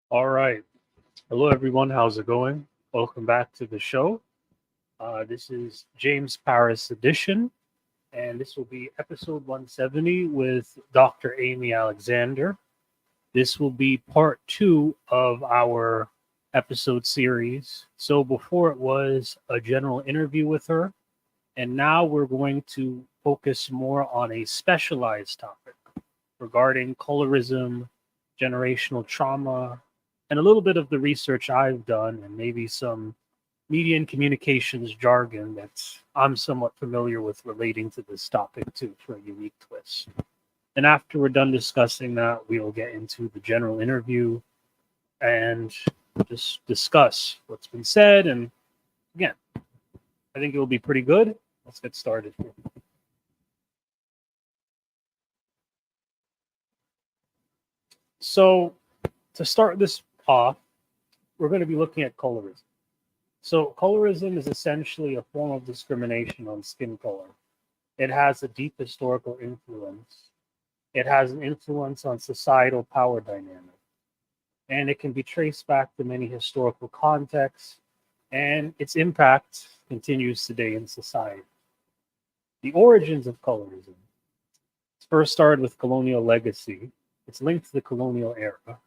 All right. Hello, everyone. How's it going? Welcome back to the show. This is James Parris edition, and this will be episode 170 with Dr. Amy Alexander. This will be part two of our episode series. So, before it was a general interview with her, and now we're going to focus more on a specialized topic regarding colorism, generational trauma, and a little bit of the research I've done, and maybe some media and communications jargon that I'm somewhat familiar with relating to this topic too, for a unique twist. And after we're done discussing that, we'll get into the general interview and just discuss what's been said. And again, I think it will be pretty good. Let's get started here. So, to start this off, we're going to be looking at colorism. So, colorism is essentially a form of discrimination on skin color. It has a deep historical influence. It has an influence on societal power dynamics, and it can be traced back to many historical contexts, and its impact continues today in society. The origins of colorism first started with colonial legacy. It's linked to the colonial era,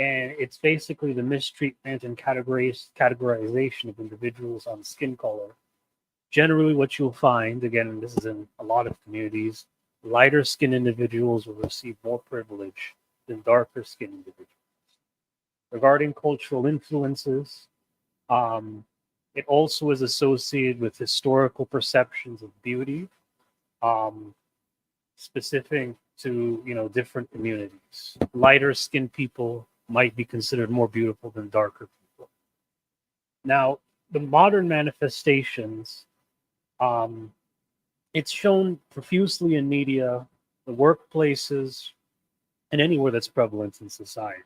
and it's basically the mistreatment and categorization of individuals on skin color. Generally, what you'll find, again, and this is in a lot of communities, lighter skinned individuals will receive more privilege than darker skinned individuals. Regarding cultural influences, um, it also is associated with historical perceptions of beauty, um, specific to different communities. Lighter skinned people might be considered more beautiful than darker people. Now, the modern manifestations, um, it's shown profusely in media, the workplaces, and anywhere that's prevalent in society.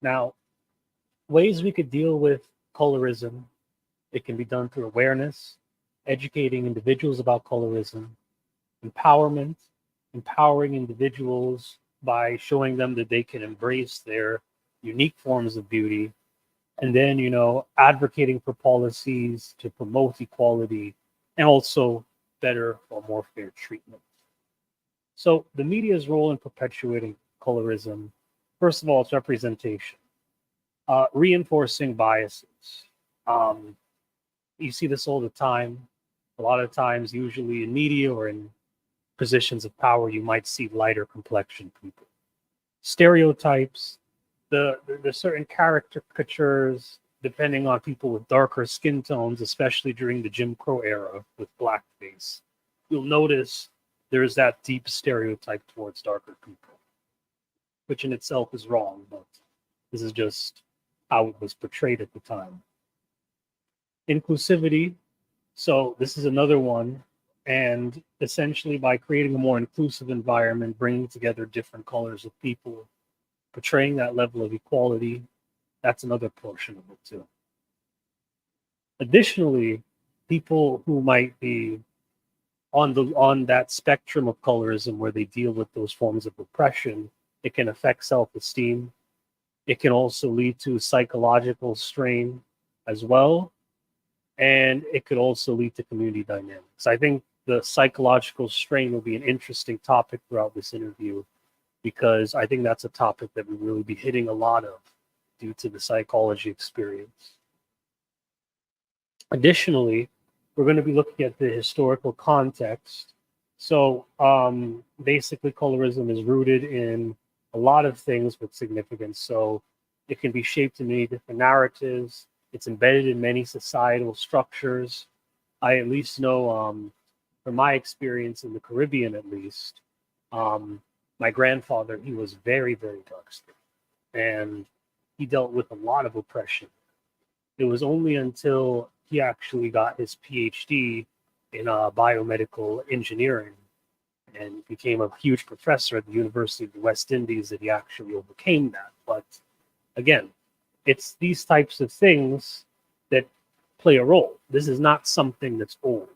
Now, ways we could deal with colorism, it can be done through awareness, educating individuals about colorism, empowerment, empowering individuals by showing them that they can embrace their unique forms of beauty, and then advocating for policies to promote equality and also better or more fair treatment. So the media's role in perpetuating colorism, first of all, it's representation, reinforcing biases. um, you see this all the time. A lot of times, usually in media or in positions of power, you might see lighter complexion people. Stereotypes, the certain caricatures, depending on people with darker skin tones, especially during the Jim Crow era with blackface. You'll notice there's that deep stereotype towards darker people, which in itself is wrong, but this is just how it was portrayed at the time. Inclusivity, so this is another one. And essentially, by creating a more inclusive environment, bringing together different colors of people, portraying that level of equality, that's another portion of it too. Additionally, people who might be on that spectrum of colorism where they deal with those forms of oppression, it can affect self-esteem. It can also lead to psychological strain as well, and it could also lead to community dynamics. I think the psychological strain will be an interesting topic throughout this interview, because I think that's a topic that we really be hitting a lot of due to the psychology experience. Additionally, we're going to be looking at the historical context. So basically, colorism is rooted in a lot of things with significance. So it can be shaped in many different narratives. It's embedded in many societal structures. I at least know, from my experience in the Caribbean, at least, um, my grandfather, he was very, very dark skinned, and he dealt with a lot of oppression. It was only until he actually got his PhD in biomedical engineering and became a huge professor at the University of the West Indies that he actually overcame that. But again, it's these types of things that play a role. This is not something that's old.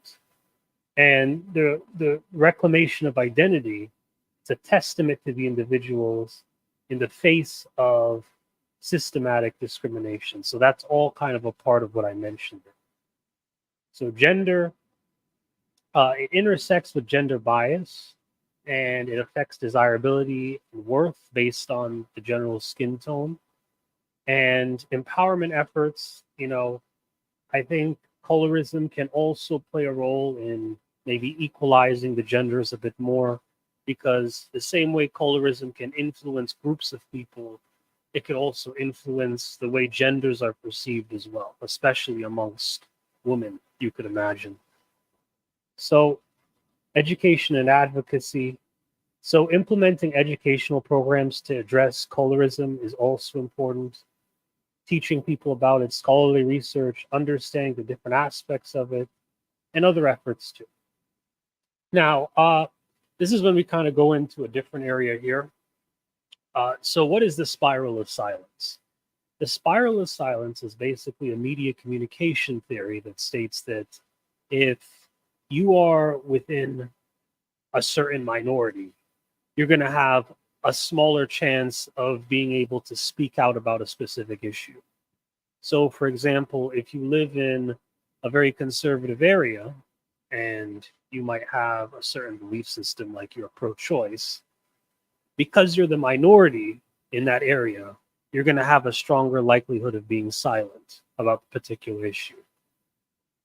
And the reclamation of identity, it's a testament to the individuals in the face of systematic discrimination. So that's all kind of a part of what I mentioned. So gender, it intersects with gender bias, and it affects desirability and worth based on the general skin tone. And empowerment efforts, I think colorism can also play a role in maybe equalizing the genders a bit more, because the same way colorism can influence groups of people, it could also influence the way genders are perceived as well, especially amongst women, you could imagine. So, education and advocacy. So, implementing educational programs to address colorism is also important. Teaching people about its scholarly research, understanding the different aspects of it, and other efforts too. Now, this is when we kind of go into a different area here. So, what is the spiral of silence? The spiral of silence is basically a media communication theory that states that if you are within a certain minority, you're going to have a smaller chance of being able to speak out about a specific issue. So, for example, if you live in a very conservative area and you might have a certain belief system like you're pro choice, because you're the minority in that area, you're going to have a stronger likelihood of being silent about the particular issue.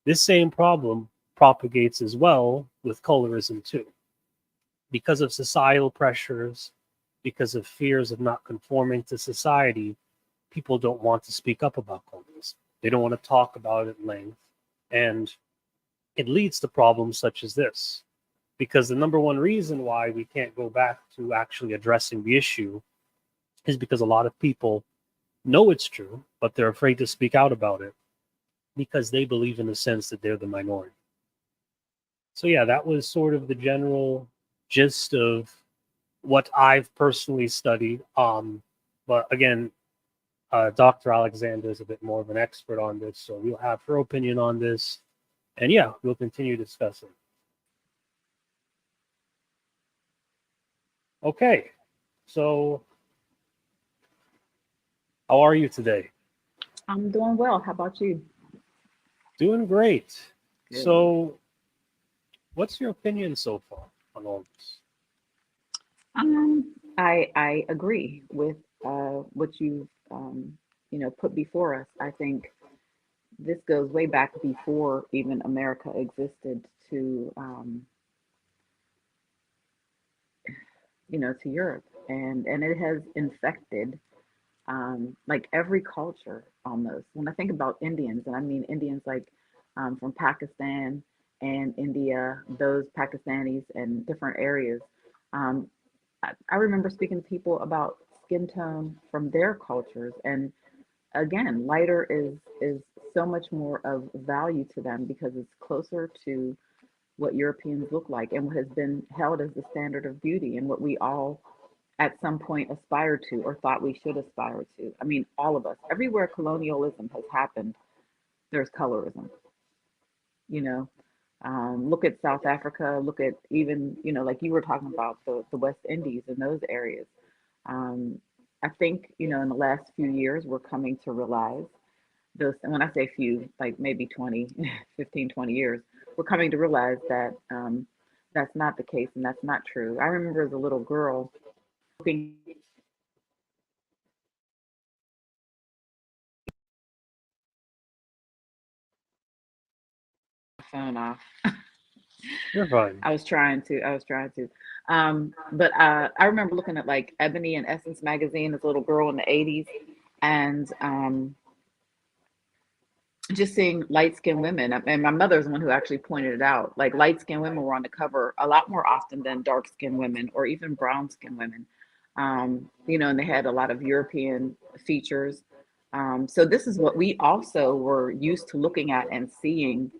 This same problem propagates as well with colorism, too. Because of societal pressures, because of fears of not conforming to society, people don't want to speak up about colorism. They don't want to talk about it at length. And it leads to problems such as this. Because the number one reason why we can't go back to actually addressing the issue is because a lot of people know it's true, but they're afraid to speak out about it because they believe in the sense that they're the minority. So, yeah, that was sort of the general gist of what I've personally studied. But again, Dr. Alexander is a bit more of an expert on this, so we'll have her opinion on this. And yeah, we'll continue discussing. Okay, so how are you today? I'm doing well. How about you? Doing great. Good. So, what's your opinion so far on all this? I agree with what you've put before us. I think this goes way back before even America existed to to Europe, and it has infected like every culture almost. When I think about Indians, and I mean Indians like from Pakistan and India, those Pakistanis and different areas. Um, I remember speaking to people about skin tone from their cultures, and again, lighter is so much more of value to them because it's closer to what Europeans look like and what has been held as the standard of beauty and what we all at some point aspired to or thought we should aspire to. I mean, all of us, everywhere colonialism has happened, there's colorism, you know. Look at South Africa, look at even, like you were talking about the West Indies and those areas. Um, I think, in the last few years, we're coming to realize those, and when I say few, like maybe 20, 15, 20 years, we're coming to realize that that's not the case and that's not true. I remember as a little girl looking my phone off. You're fine. I was trying to. But I remember looking at like Ebony and Essence magazine as a little girl in the 80s and just seeing light skinned women. And my mother's the one who actually pointed it out. Like light skinned women were on the cover a lot more often than dark skinned women or even brown skinned women. And they had a lot of European features. So this is what we also were used to looking at and seeing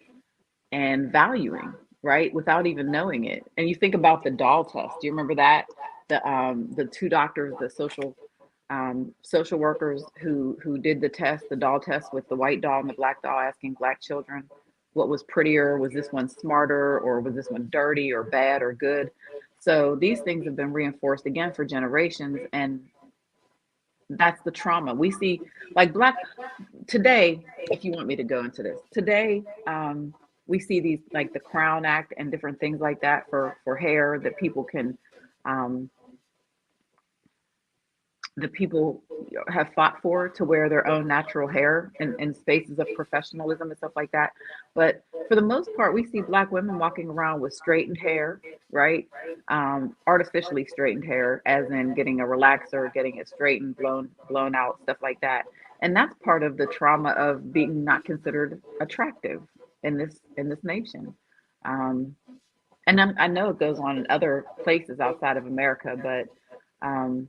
and valuing, right? Without even knowing it. And you think about the doll test. Do you remember that? The two doctors, the social workers who did the test, the doll test with the white doll and the black doll, asking black children what was prettier, was this one smarter, or was this one dirty or bad or good? So these things have been reinforced again for generations, and that's the trauma we see. Like black today, if you want me to go into this today, we see these like the Crown Act and different things like that for hair that people can um, the people have fought for to wear their own natural hair in spaces of professionalism and stuff like that. But for the most part, we see black women walking around with straightened hair, right? Artificially straightened hair, as in getting a relaxer, getting it straightened, blown out, stuff like that. And that's part of the trauma of being not considered attractive in this nation. Um, and I know it goes on in other places outside of America, but um,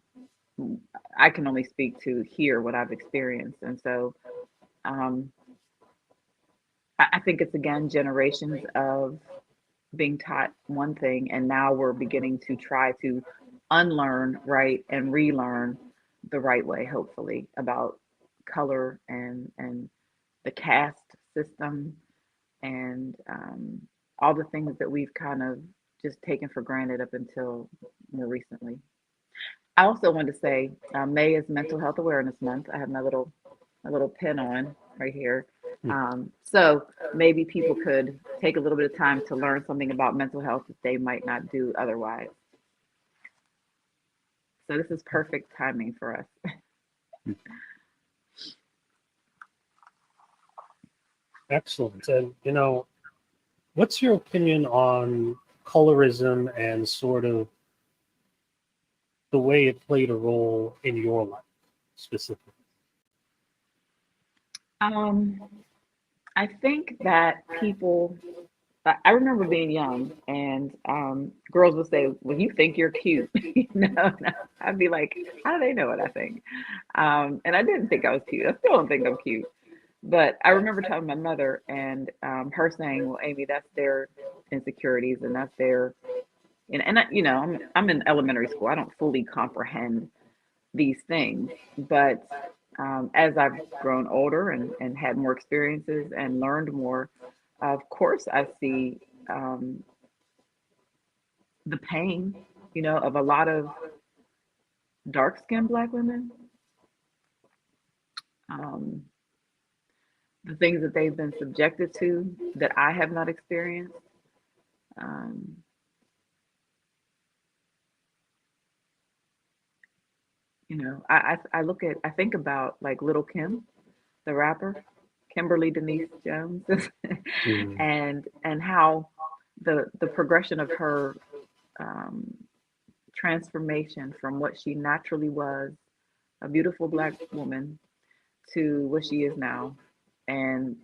I can only speak to here what I've experienced. And so um, I think it's again generations of being taught one thing, and now we're beginning to try to unlearn, right, and relearn the right way, hopefully, about color and the caste system and all the things that we've kind of just taken for granted up until more recently. I also wanted to say May is Mental Health Awareness Month. I have my little pin on right here. Hmm. So maybe people could take a little bit of time to learn something about mental health that they might not do otherwise. So this is perfect timing for us. Excellent. And what's your opinion on colorism and sort of the way it played a role in your life specifically? Um, I think that people, I remember being young and girls would say, well, you think you're cute. No, no. I'd be like, how do they know what I think? And I didn't think I was cute. I still don't think I'm cute. But I remember telling my mother and her saying, well, Amy, that's their insecurities and that's their, and I'm in elementary school. I don't fully comprehend these things. But as I've grown older and had more experiences and learned more, of course, I see the pain, of a lot of dark skinned Black women, um, the things that they've been subjected to that I have not experienced. Um, I look at, I think about like Little Kim, the rapper, Kimberly Denise Jones, Mm. and how the progression of her um, transformation from what she naturally was, a beautiful Black woman, to what she is now. And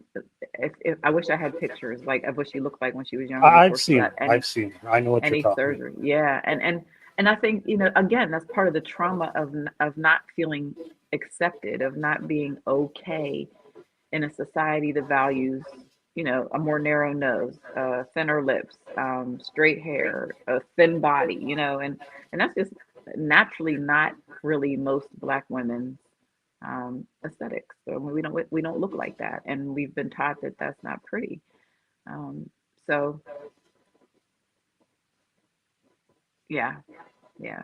if I wish I had pictures like of what she looked like when she was younger I've before she seen got her. I've seen her. I know what you're any talking about. surgery. Yeah, and I think again that's part of the trauma of not feeling accepted, of not being okay in a society that values a more narrow nose, thinner lips, straight hair, a thin body, and that's just naturally not really most Black women's aesthetics. So we don't look like that, and we've been taught that that's not pretty. Um, so yeah, yeah,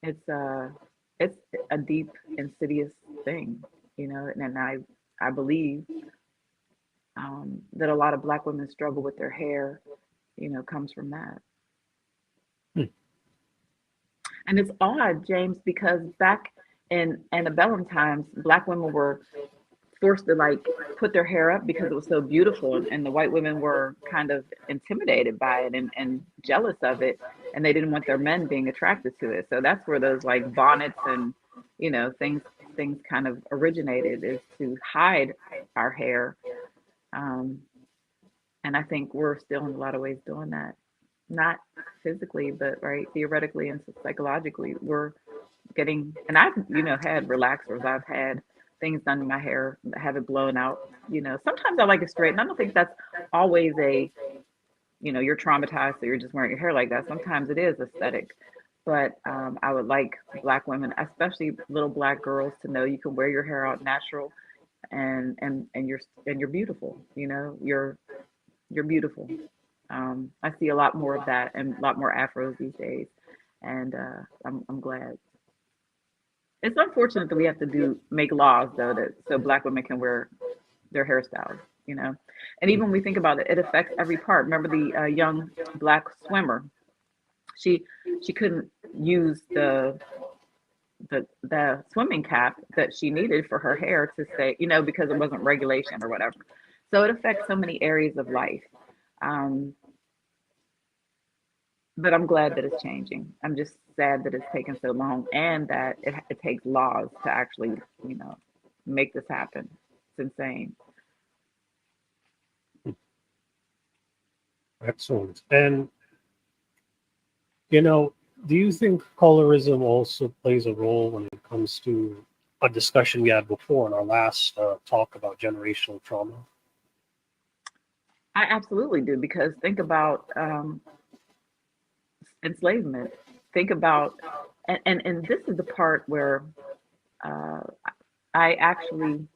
it's a deep, insidious thing, and I believe that a lot of Black women struggle with their hair, comes from that. Hmm. And it's odd, James, because back in antebellum times, Black women were forced to like put their hair up because it was so beautiful, and the white women were kind of intimidated by it and jealous of it, and they didn't want their men being attracted to it. So that's where those like bonnets and things kind of originated, is to hide our hair. Um, and I think we're still in a lot of ways doing that, not physically, but right, theoretically and psychologically, we're getting. And I've had relaxers. I've had things done to my hair, have it blown out. Sometimes I like it straight, and I don't think that's always a you're traumatized, so you're just wearing your hair like that. Sometimes it is aesthetic. But I would like Black women, especially little Black girls, to know you can wear your hair out natural, and you're beautiful. You're beautiful. I see a lot more of that and a lot more afros these days, and I'm glad. It's unfortunate that we have to make laws though that so black women can wear their hairstyles, you know. And even when we think about it, it affects every part. Remember the young black swimmer? She she couldn't use the swimming cap that she needed for her hair to stay, you know, because it wasn't regulation or whatever. So it affects so many areas of life. Um, but I'm glad that it's changing. I'm just sad that it's taken so long and that it takes laws to actually, you know, make this happen. It's insane. Excellent. And, you know, do you think colorism also plays a role when it comes to a discussion we had before in our last talk about generational trauma? I absolutely do because think about enslavement. Think about, and this is the part where uh, I actually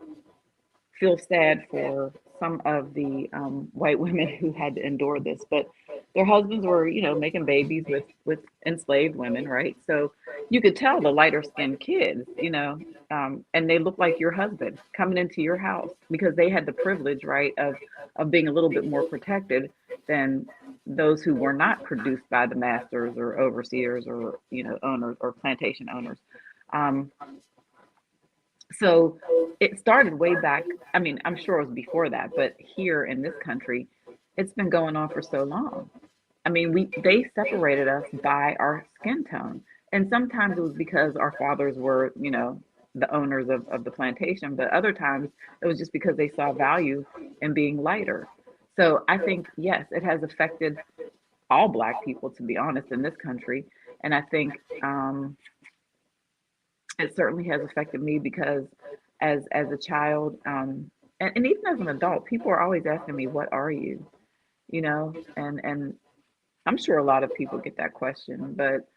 feel sad for some of the white women who had to endure this, but their husbands were, you know, making babies with enslaved women, right? So you could tell the lighter skinned kids, you know, and they look like your husband coming into your house because they had the privilege, right, of being a little bit more protected than those who were not produced by the masters or overseers or you know owners or plantation owners. Um, so it started way back. I mean, I'm sure it was before that, but here in this country, it's been going on for so long. I mean, we they separated us by our skin tone. And sometimes it was because our fathers were, you know, the owners of the plantation, but other times it was just because they saw value in being lighter. So I think, yes, it has affected all Black people, to be honest, in this country. And I think it certainly has affected me because as a child, and even as an adult, people are always asking me, "What are you?" You know, and I'm sure a lot of people get that question, but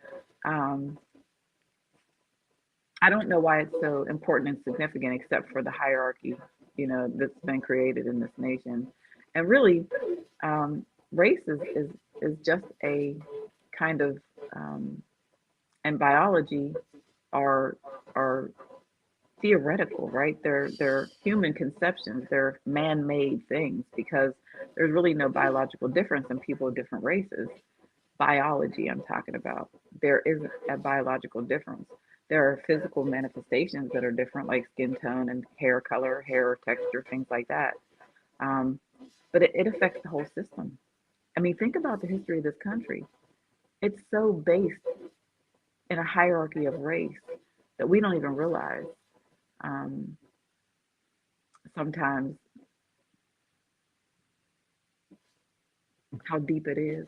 um, I don't know why it's so important and significant, except for the hierarchy, you know, that's been created in this nation. And really, race is just a kind of, and biology are are theoretical, right? They're human conceptions. They're man-made things because there's really no biological difference in people of different races. Biology, I'm talking about. There isn't a biological difference. There are physical manifestations that are different, like skin tone and hair color, hair texture, things like that. Um, but it affects the whole system. I mean, think about the history of this country. It's so based in a hierarchy of race that we don't even realize um, sometimes how deep it is.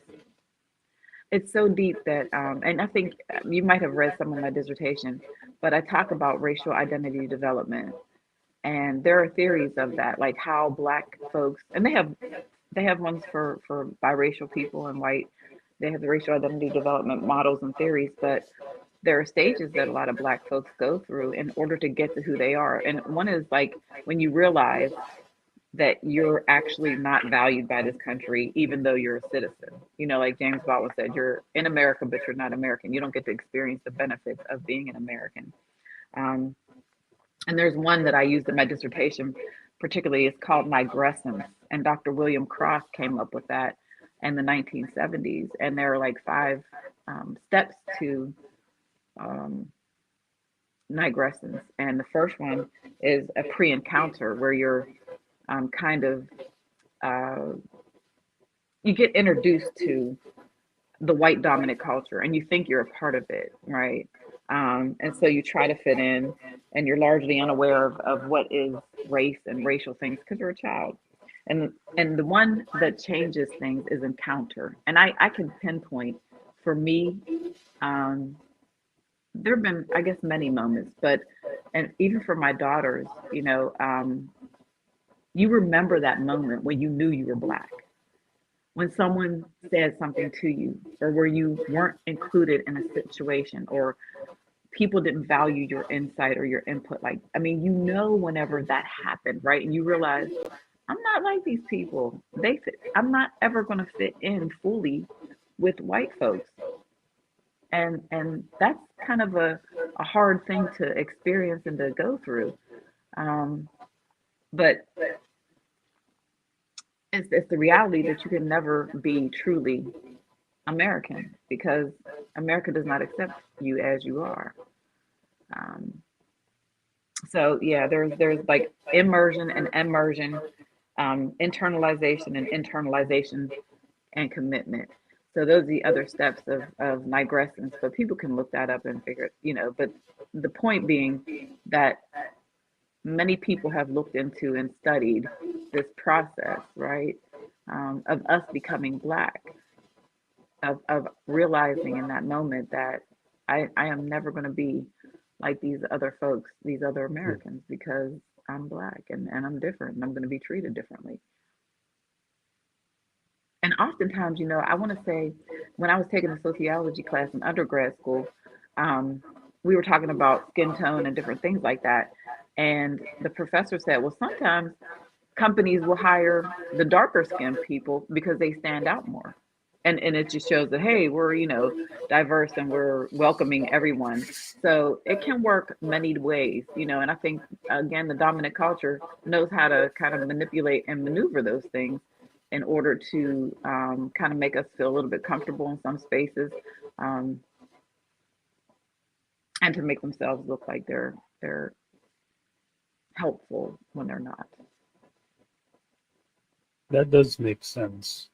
It's so deep that, and I think you might have read some of my dissertation, but I talk about racial identity development, and there are theories of that, like how Black folks, and they have ones for biracial people and white. They have the racial identity development models and theories, but there are stages that a lot of Black folks go through in order to get to who they are. And one is like when you realize that you're actually not valued by this country, even though you're a citizen. You know, like James Baldwin said, you're in America, but you're not American. You don't get to experience the benefits of being an American. Um, and there's one that I used in my dissertation, particularly, it's called migressence. And Dr. William Cross came up with that in the 1970s. And there are like five steps to um, migressence. And the first one is a pre encounter where you're kind of uh, you get introduced to the white dominant culture and you think you're a part of it, right? And so you try to fit in and you're largely unaware of what is race and racial things because you're a child. And the one that changes things is encounter. And I can pinpoint for me, um, there have been, I guess, many moments, but and even for my daughters, you know, you remember that moment when you knew you were Black, when someone said something to you or where you weren't included in a situation or people didn't value your insight or your input. Like, I mean, you know, whenever that happened, right? And you realize I'm not like these people. I'm not ever going to fit in fully with white folks. and that's kind of a hard thing to experience and to go through. Um, but it's the reality that you can never be truly American because America does not accept you as you are. Um, so yeah, there's like immersion and immersion, internalization and internalization and commitment. So those are the other steps of nigrescence. But people can look that up and figure it, but the point being that many people have looked into and studied this process, right? Of us becoming black, of realizing in that moment that I am never going to be like these other folks, these other Yeah. Americans, because I'm black and I'm different and I'm going to be treated differently. And oftentimes, I want to say when I was taking a sociology class in undergrad school, um, we were talking about skin tone and different things like that. And the professor said, well, sometimes companies will hire the darker skinned people because they stand out more. And it just shows that, hey, we're, diverse and we're welcoming everyone. So it can work many ways, and I think, again, the dominant culture knows how to kind of manipulate and maneuver those things in order to kind of make us feel a little bit comfortable in some spaces, um, and to make themselves look like they're helpful when they're not. That does make sense.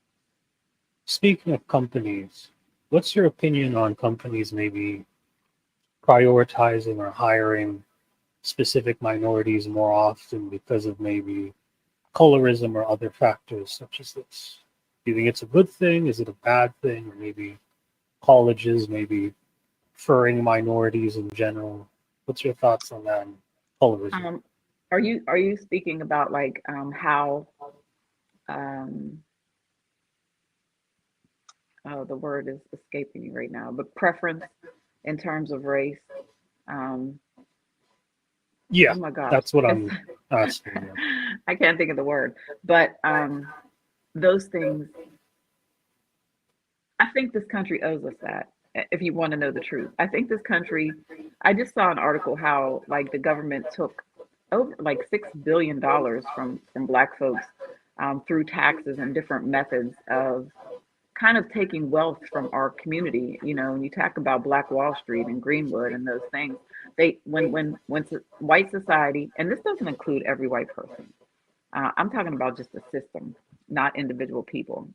Speaking of companies, what's your opinion on companies maybe prioritizing or hiring specific minorities more often because of maybe colorism or other factors such as this? Do you think it's a good thing? Is it a bad thing? Or maybe colleges maybe preferring minorities in general? What's your thoughts on that and colorism? Um, are you speaking about like how um, oh, the word is escaping me right now, but preference in terms of race? Um, Yeah, oh my gosh, that's what it's I'm asking you. I can't think of the word, but those things. I think this country owes us that. If you want to know the truth, I think this country. I just saw an article how like the government took over like $6 billion from Black folks through taxes and different methods of kind of taking wealth from our community. When you talk about Black Wall Street and Greenwood and those things, they when white society, and this doesn't include every white person. I'm talking about just the system, not individual people.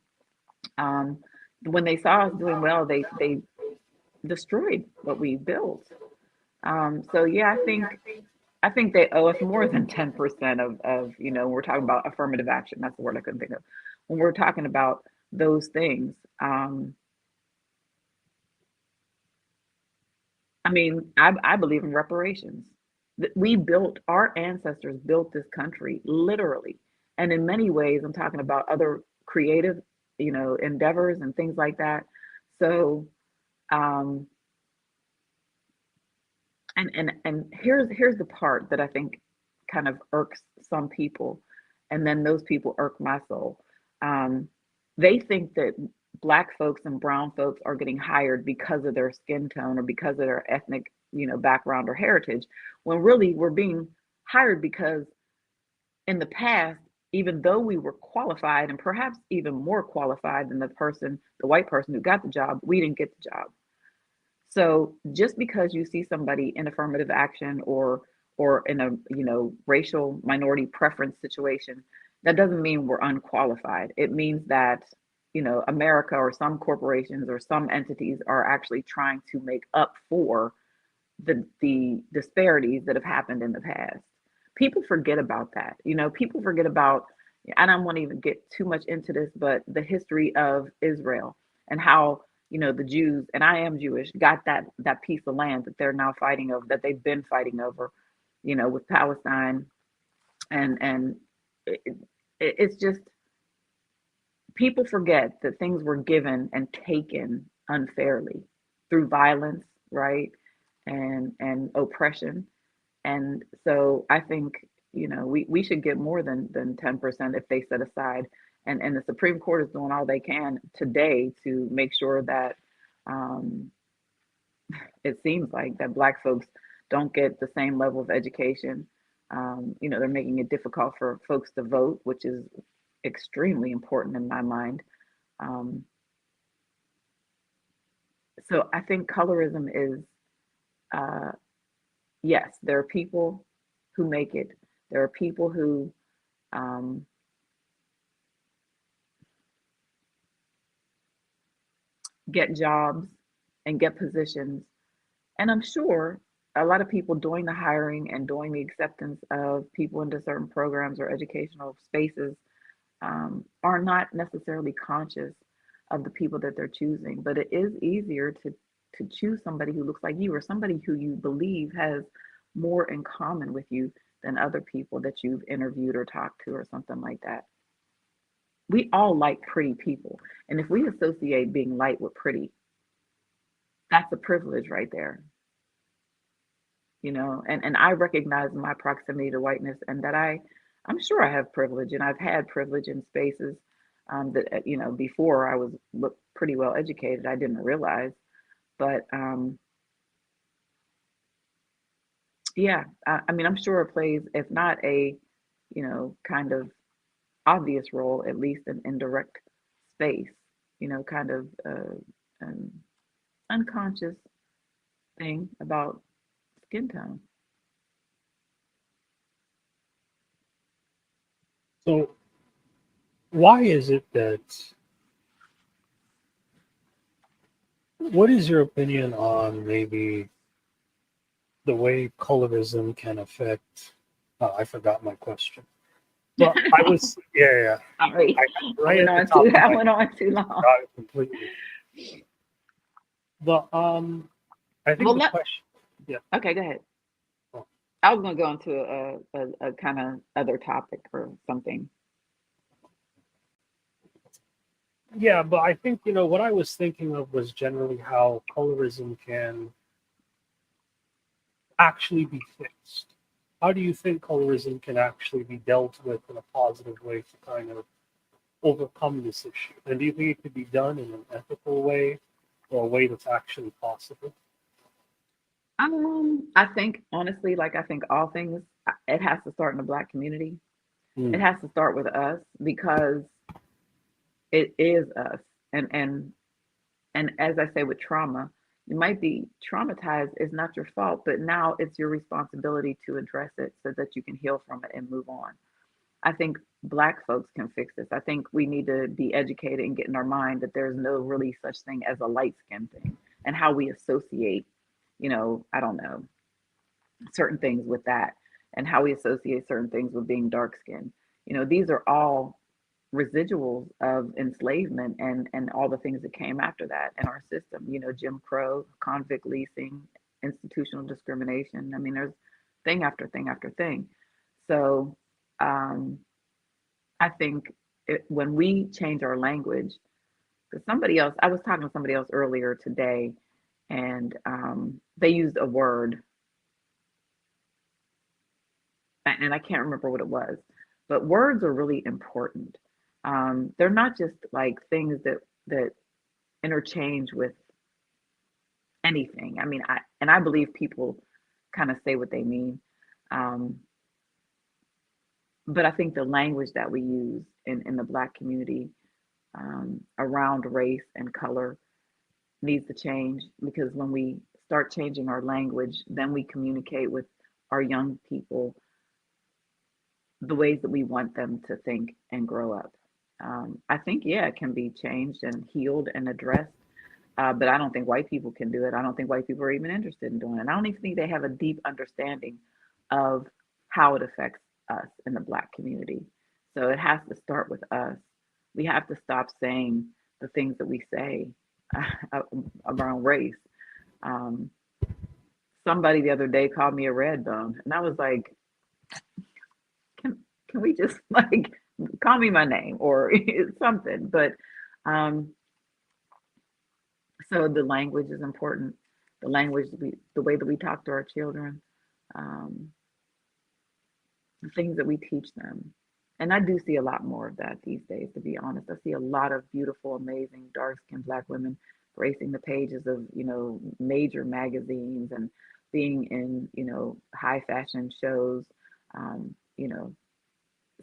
Um, when they saw us doing well, they destroyed what we built. So yeah, I think they owe us more than 10% of we're talking about affirmative action. That's the word I couldn't think of. When we're talking about those things, I mean, I believe in reparations. We built, our ancestors built this country literally. And in many ways, I'm talking about other creative, endeavors and things like that. So, um, and here's the part that I think kind of irks some people, and then those people irk my soul. Um, they think that black folks and brown folks are getting hired because of their skin tone or because of their ethnic, background or heritage, when really we're being hired because in the past, even though we were qualified and perhaps even more qualified than the white person who got the job, we didn't get the job. So just because you see somebody in affirmative action or in a racial minority preference situation, that doesn't mean we're unqualified. It means that America or some corporations or some entities are actually trying to make up for the disparities that have happened in the past. People forget about that. People forget about, I don't want to even get too much into this, but the history of Israel and how, the Jews, and I am Jewish, got that piece of land that they're now fighting over, that they've been fighting over, with Palestine. And it, it's just, people forget that things were given and taken unfairly through violence, right? And oppression. And so I think, we should get more than 10% if they set aside. And the Supreme Court is doing all they can today to make sure that um, it seems like that Black folks don't get the same level of education. They're making it difficult for folks to vote, which is extremely important in my mind. Um, so I think colorism is, uh, yes, there are people who make it. There are people who um, get jobs and get positions. And I'm sure a lot of people doing the hiring and doing the acceptance of people into certain programs or educational spaces are not necessarily conscious of the people that they're choosing. But it is easier to choose somebody who looks like you or somebody who you believe has more in common with you than other people that you've interviewed or talked to or something like that. We all like pretty people. And if we associate being light with pretty, that's a privilege right there. And I recognize my proximity to whiteness and that I'm sure I have privilege and I've had privilege in spaces that before I was pretty well educated, I didn't realize. But yeah, I mean, I'm sure it plays, if not a kind of obvious role, at least an indirect space, kind of an unconscious thing about skin tone. So why is it that, what is your opinion on maybe the way colorism can affect, I forgot my question. Well, I was, yeah, yeah, yeah. Sorry, Right at the top of I my went on too head, long. forgot it completely. But I think Well, the question, yeah. okay, go ahead. Oh, I was going to go into a kind of other topic or something. yeah, but I think, what I was thinking of was generally how colorism can actually be fixed. How do you think colorism can actually be dealt with in a positive way to kind of overcome this issue? And do you think it could be done in an ethical way or a way that's actually possible? I think honestly, like I think all things, it has to start in the Black community. It Mm. has to start with us because it is us. And as I say with trauma, you might be traumatized. It's not your fault, but now it's your responsibility to address it so that you can heal from it and move on. I think Black folks can fix this. I think we need to be educated and get in our mind that there's no really such thing as a light skin thing and how we associate, I don't know, certain things with that and how we associate certain things with being dark skinned. These are all residuals of enslavement and all the things that came after that in our system, Jim Crow, convict leasing, institutional discrimination. I mean, there's thing after thing after thing. So um, I think when we change our language, because I was talking to somebody else earlier today, and they used a word, and I can't remember what it was, but words are really important. They're not just like things that interchange with anything. I mean, I believe people kind of say what they mean, um, but I think the language that we use in the Black community around race and color needs to change because when we start changing our language, then we communicate with our young people the ways that we want them to think and grow up. I think, yeah, it can be changed and healed and addressed, but I don't think white people can do it. I don't think white people are even interested in doing it. I don't even think they have a deep understanding of how it affects us in the Black community. So it has to start with us. We have to stop saying the things that we say around race. Um, Somebody the other day called me a red bone, and I was like, can can we just like call me my name or something? But um, so the language is important. The language, the way that we talk to our children, um, the things that we teach them. And I do see a lot more of that these days, to be honest. I see a lot of beautiful, amazing, dark skinned Black women gracing the pages of, major magazines and being in, high fashion shows. You know,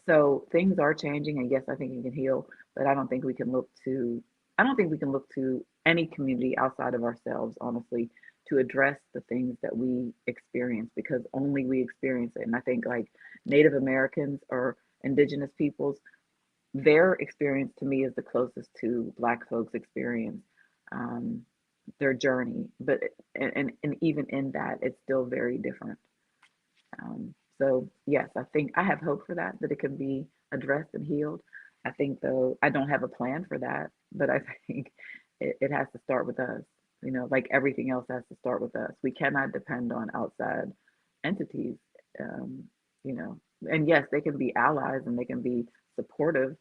so things are changing, and yes, I think it can heal, but I don't think we can look to any community outside of ourselves, honestly, to address the things that we experience, because only we experience it. And I think like Native Americans or indigenous peoples, their experience to me is the closest to Black folks' experience, um, their journey. But and even in that, it's still very different. So yes, I think I have hope for that it can be addressed and healed. I think though I don't have a plan for that, but I think it has to start with us. Like everything else has to start with us. We cannot depend on outside entities. Um, you know, and yes, they can be allies and they can be supportive,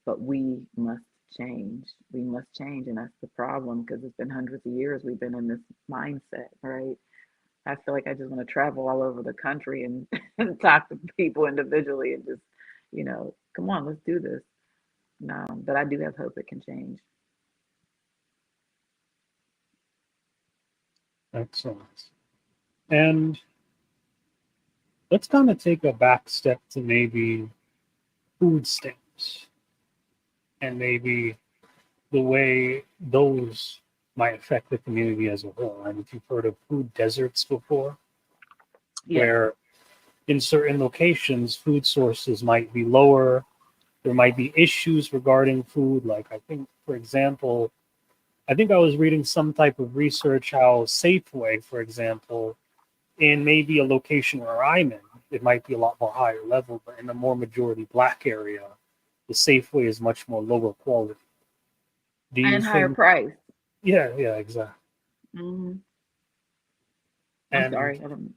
but we must change. We must change, and that's the problem because it's been hundreds of years we've been in this mindset, right? I feel like I just want to travel all over the country and, and talk to people individually and just, come on, let's do this. No, but I do have hope it can change. Excellent. And let's kind of take a back step to maybe food stamps and maybe the way those might affect the community as a whole. And if you've heard of food deserts before, Yes. where in certain locations, food sources might be lower. There might be issues regarding food. Like, I think, for example, I think I was reading some type of research how Safeway, for example, in maybe a location where I'm in, it might be a lot more higher level, but in a more majority black area, the Safeway is much more lower quality. Do you And higher think? price. Yeah, yeah, exactly. Hmm. I'm And sorry. I don't.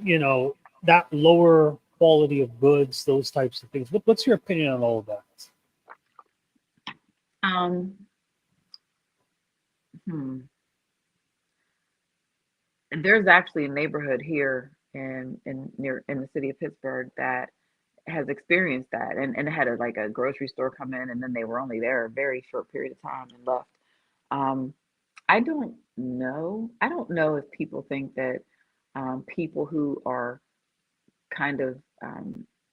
you know that lower quality of goods, those types of things. What's your opinion on all of that? Um, hmm. There's actually a neighborhood here in the city of Pittsburgh that has experienced that, and it had like a grocery store come in, and then they were only there a very short period of time and left. Um, I don't know. I don't know if people think that people who are kind of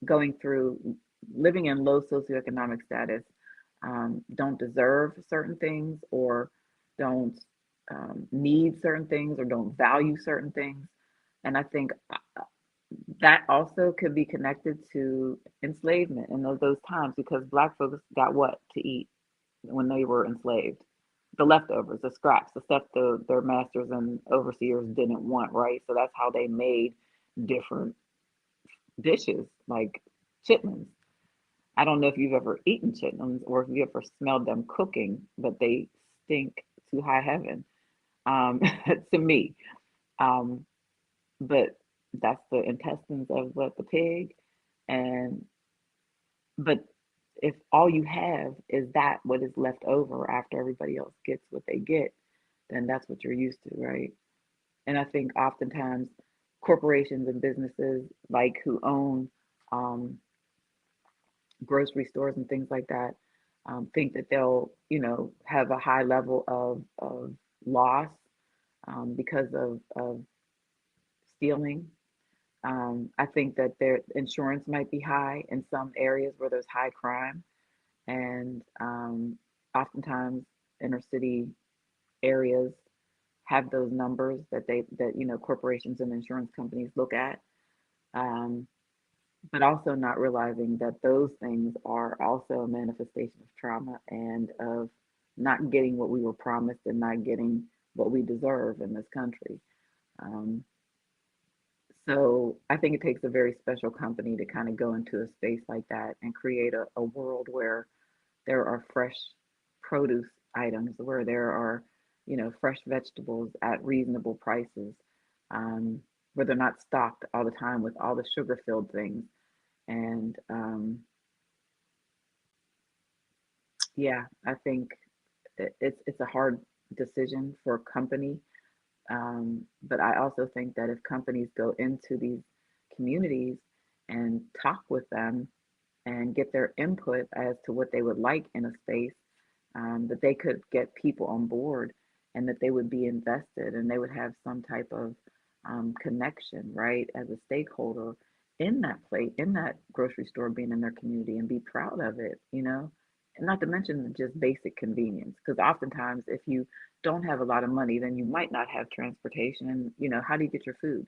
going through living in low socioeconomic status don't deserve certain things or don't need certain things or don't value certain things. And I think that also could be connected to enslavement in those times because Black folks got what to eat when they were enslaved? The leftovers, the scraps, the stuff their masters and overseers didn't want, right? So that's how they made different dishes like chitlins. I don't know if you've ever eaten chitlins or if you ever smelled them cooking, but they stink to high heaven um, to me. Um, but that's the intestines of what the pig, and but if all you have is that what is left over after everybody else gets what they get, then that's what you're used to, right? And I think oftentimes corporations and businesses like who own um, grocery stores and things like that think that they'll, have a high level of loss because of stealing. I think that their insurance might be high in some areas where there's high crime, and oftentimes inner city areas have those numbers that corporations and insurance companies look at. Um, but also not realizing that those things are also a manifestation of trauma and of not getting what we were promised and not getting what we deserve in this country. Um, so I think it takes a very special company to kind of go into a space like that and create a world where there are fresh produce items, where there are, fresh vegetables at reasonable prices, where they're not stocked all the time with all the sugar filled things. And yeah, I think it's a hard decision for a company. But I also think that if companies go into these communities and talk with them and get their input as to what they would like in a space, that they could get people on board and that they would be invested and they would have some type of connection, right, as a stakeholder in that place, in that grocery store, being in their community and be proud of it, you know. And not to mention just basic convenience, because oftentimes if you don't have a lot of money, then you might not have transportation, and you know, how do you get your food?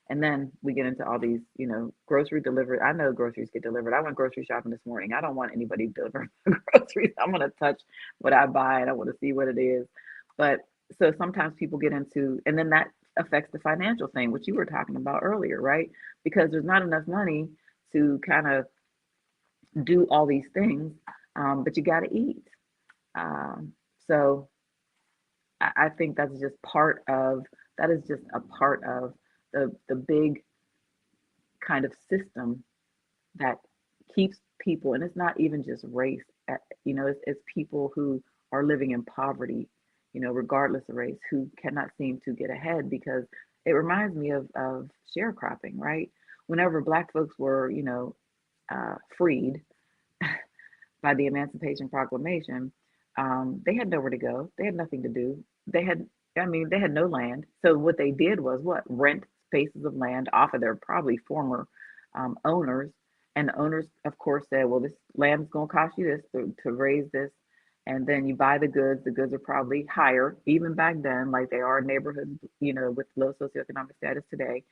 And then we get into all these, you know, grocery delivery. I know groceries get delivered. I went grocery shopping this morning. I don't want anybody to deliver groceries. I want to touch what I buy and I want to see what it is. But so sometimes people get into, and then that affects the financial thing, which you were talking about earlier, right? Because there's not enough money to kind of do all these things, but you got to eat. So I think that's just part of, that is just a part of the big kind of system that keeps people, and it's not even just race, you know, it's people who are living in poverty, you know, regardless of race, who cannot seem to get ahead because it reminds me of sharecropping, right? Whenever Black folks were, you know, freed by the Emancipation Proclamation, they had nowhere to go. They had nothing to do. They had, I mean, they had no land. So what they did was what? Rent spaces of land off of their probably former owners. And the owners, of course, said, well, this land is going to cost you this to raise this. And then you buy the goods. The goods are probably higher, even back then, like they are in neighborhoods, you know, with low socioeconomic status today.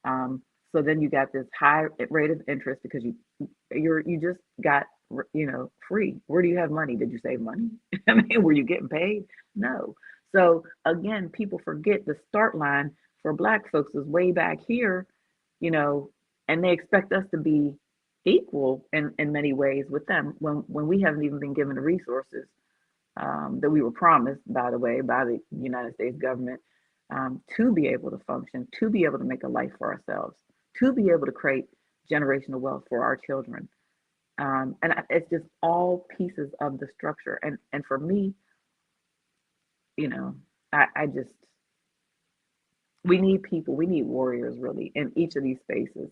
Um, so then you got this high rate of interest because you just got, you know, free. Where do you have money? Did you save money? I mean, were you getting paid? No. So again, people forget the start line for Black folks is way back here, you know, and they expect us to be equal in many ways with them when we haven't even been given the resources that we were promised, by the way, by the United States government, to be able to function, to be able to make a life for ourselves, to be able to create generational wealth for our children. It's just all pieces of the structure. And for me, you know, I just, we need people, we need warriors really in each of these spaces.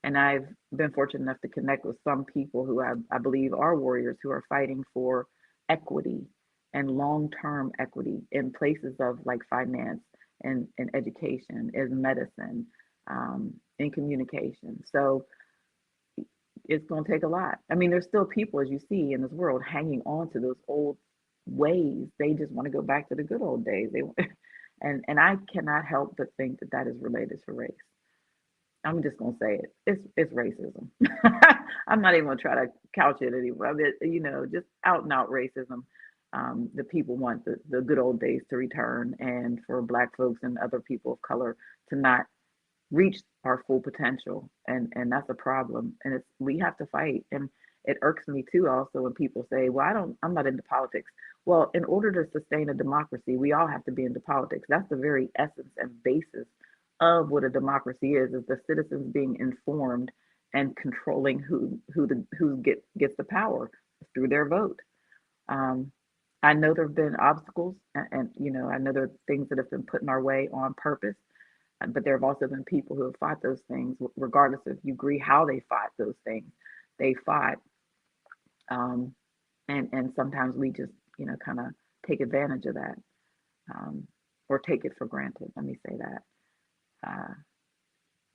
And I've been fortunate enough to connect with some people who I believe are warriors who are fighting for equity and long-term equity in places of like finance and education, in medicine, in communication. So it's going to take a lot. I mean, there's still people, as you see in this world, hanging on to those old ways. They just want to go back to the good old days. They, and I cannot help but think that that is related to race. I'm just gonna say it. It's racism. I'm not even gonna try to couch it anymore. I mean, you know, just out and out racism. The people want the good old days to return, and for Black folks and other people of color to not reach our full potential, and that's a problem. And it's, we have to fight. And it irks me too also when people say, well, I'm not into politics. Well, in order to sustain a democracy, we all have to be into politics. That's the very essence and basis of what a democracy is the citizens being informed and controlling who gets the power through their vote. um, I know there have been obstacles, and you know, I know there are things that have been put in our way on purpose, but there have also been people who have fought those things, regardless if you agree how they fought those things. They fought, um, and sometimes we just, you know, kind of take advantage of that, um, or take it for granted. Let me say that. Uh,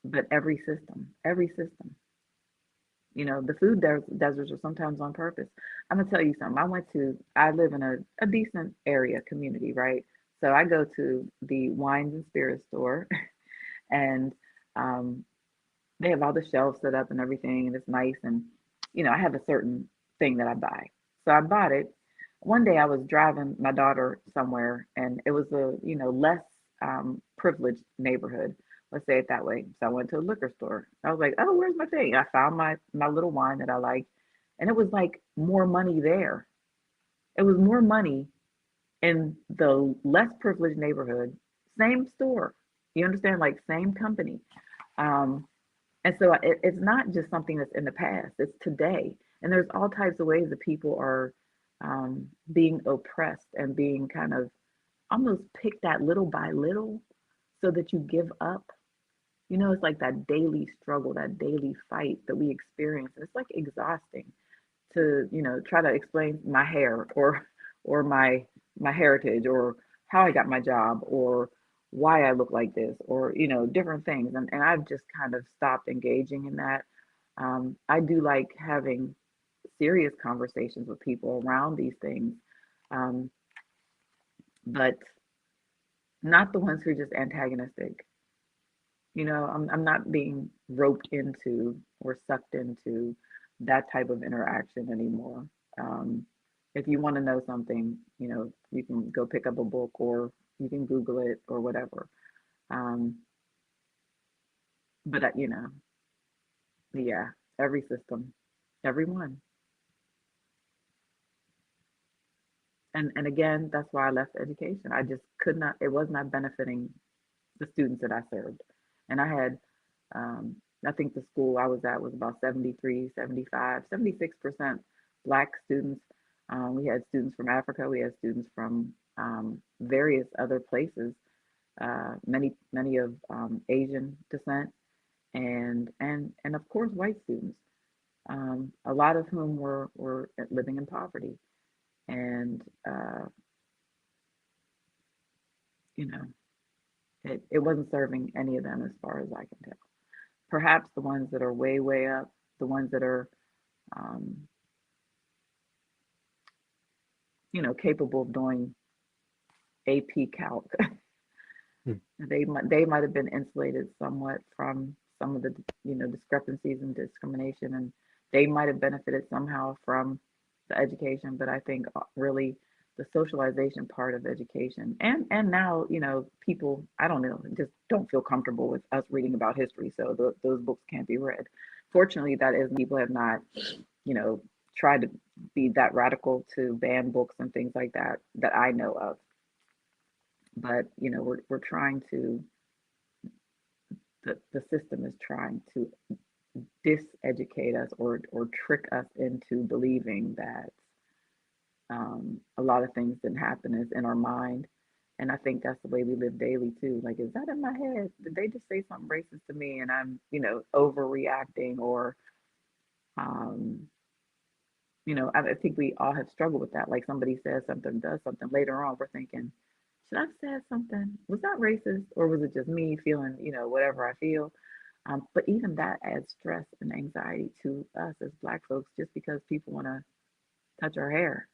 but every system, you know, the food deserts are sometimes on purpose. I'm gonna tell you something. I live in a decent area community, right? So I go to the wines and spirits store, and um, they have all the shelves set up and everything, and it's nice. And you know, I have a certain thing that I buy, so I bought it. One day I was driving my daughter somewhere, and it was a, you know, less privileged neighborhood. Let's say it that way. So I went to a liquor store. I was like, "Oh, where's my thing?" I found my little wine that I like, and it was like more money there. It was more money in the less privileged neighborhood, same store. You understand? Like same company. Um, and so it's not just something that's in the past, it's today. And there's all types of ways that people are being oppressed and being kind of almost picked at little by little so that you give up. You know, it's like that daily struggle, that daily fight that we experience. It's like exhausting to, you know, try to explain my hair or or my heritage, or how I got my job, or why I look like this, or different things. And I've just kind of stopped engaging in that. I do like having serious conversations with people around these things, um, but not the ones who are just antagonistic. I'm not being roped into or sucked into that type of interaction anymore. Um, if you want to know something, you can go pick up a book, or you can Google it or whatever. Um, but yeah, every system, everyone, and again, that's why I left education. I just could not. It was not benefiting the students that I served, and I had I think the school I was at was about 73, 75, 76% Black students. We had students from Africa. We had students from various other places, many of Asian descent, and of course white students. A lot of whom were living in poverty, and you know it wasn't serving any of them as far as I can tell. Perhaps the ones that are way way up, the ones that are um, capable of doing AP Calc. Hmm. They might have been insulated somewhat from some of the discrepancies and discrimination, and they might have benefited somehow from the education. But I think really the socialization part of education, and now people, I don't know, just don't feel comfortable with us reading about history, so those books can't be read. Fortunately, that is, people have not you know tried to be that radical to ban books and things like that that I know of. But we're trying to, the system is trying to diseducate us, or trick us into believing that a lot of things didn't happen is in our mind. And I think that's the way we live daily too. Like, is that in my head? Did they just say something racist to me and I'm overreacting? Or um I think we all have struggled with that. Like, somebody says something, does something, later on we're thinking, should I have said something? Was that racist, or was it just me feeling, whatever I feel? But even that adds stress and anxiety to us as Black folks, just because people want to touch our hair,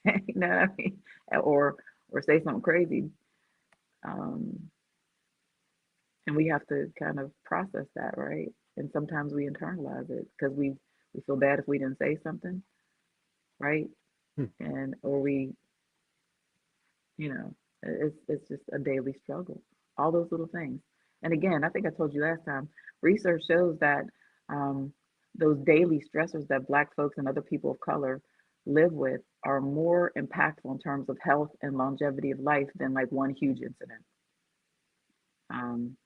you know what I mean, or say something crazy, um, and we have to kind of process that, right? And sometimes we internalize it because we feel bad if we didn't say something, right? Hmm. And or we, you know, it's just a daily struggle. All those little things. And again, I think I told you last time, research shows that um, those daily stressors that Black folks and other people of color live with are more impactful in terms of health and longevity of life than like one huge incident. Um,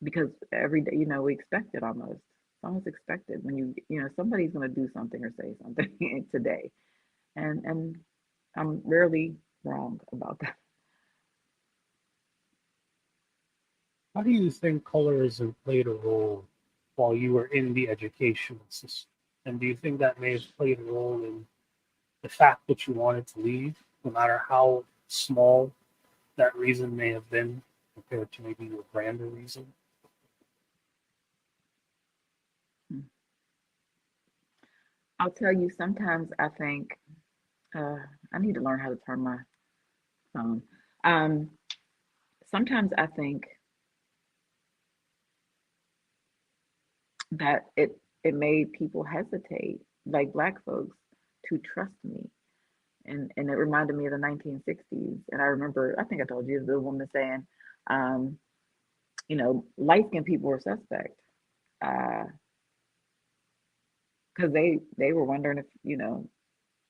because every day, we expect it almost. It's almost expected when somebody's going to do something or say something today, and I'm rarely wrong about that. How do you think colorism played a role while you were in the educational system? And do you think that may have played a role in the fact that you wanted to leave, no matter how small that reason may have been compared to maybe your grander reason? I'll tell you, sometimes I think uh, I need to learn how to turn my phone. Um, Sometimes I think that it made people hesitate, like Black folks, to trust me. And it reminded me of the 1960s. And I remember, I think I told you, the woman saying, um, light skinned people were suspect, because they were wondering if,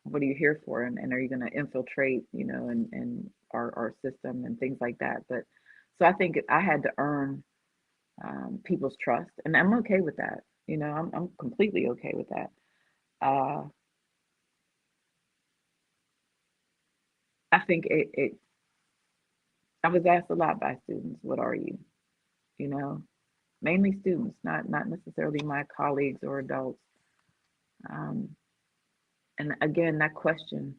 what are you here for? And are you going to infiltrate, and our system and things like that. But so I think I had to earn people's trust, and I'm okay with that. I'm completely okay with that. Uh, I think I was asked a lot by students, what are you? You know, Mainly students, not necessarily my colleagues or adults. Um, and again, that question,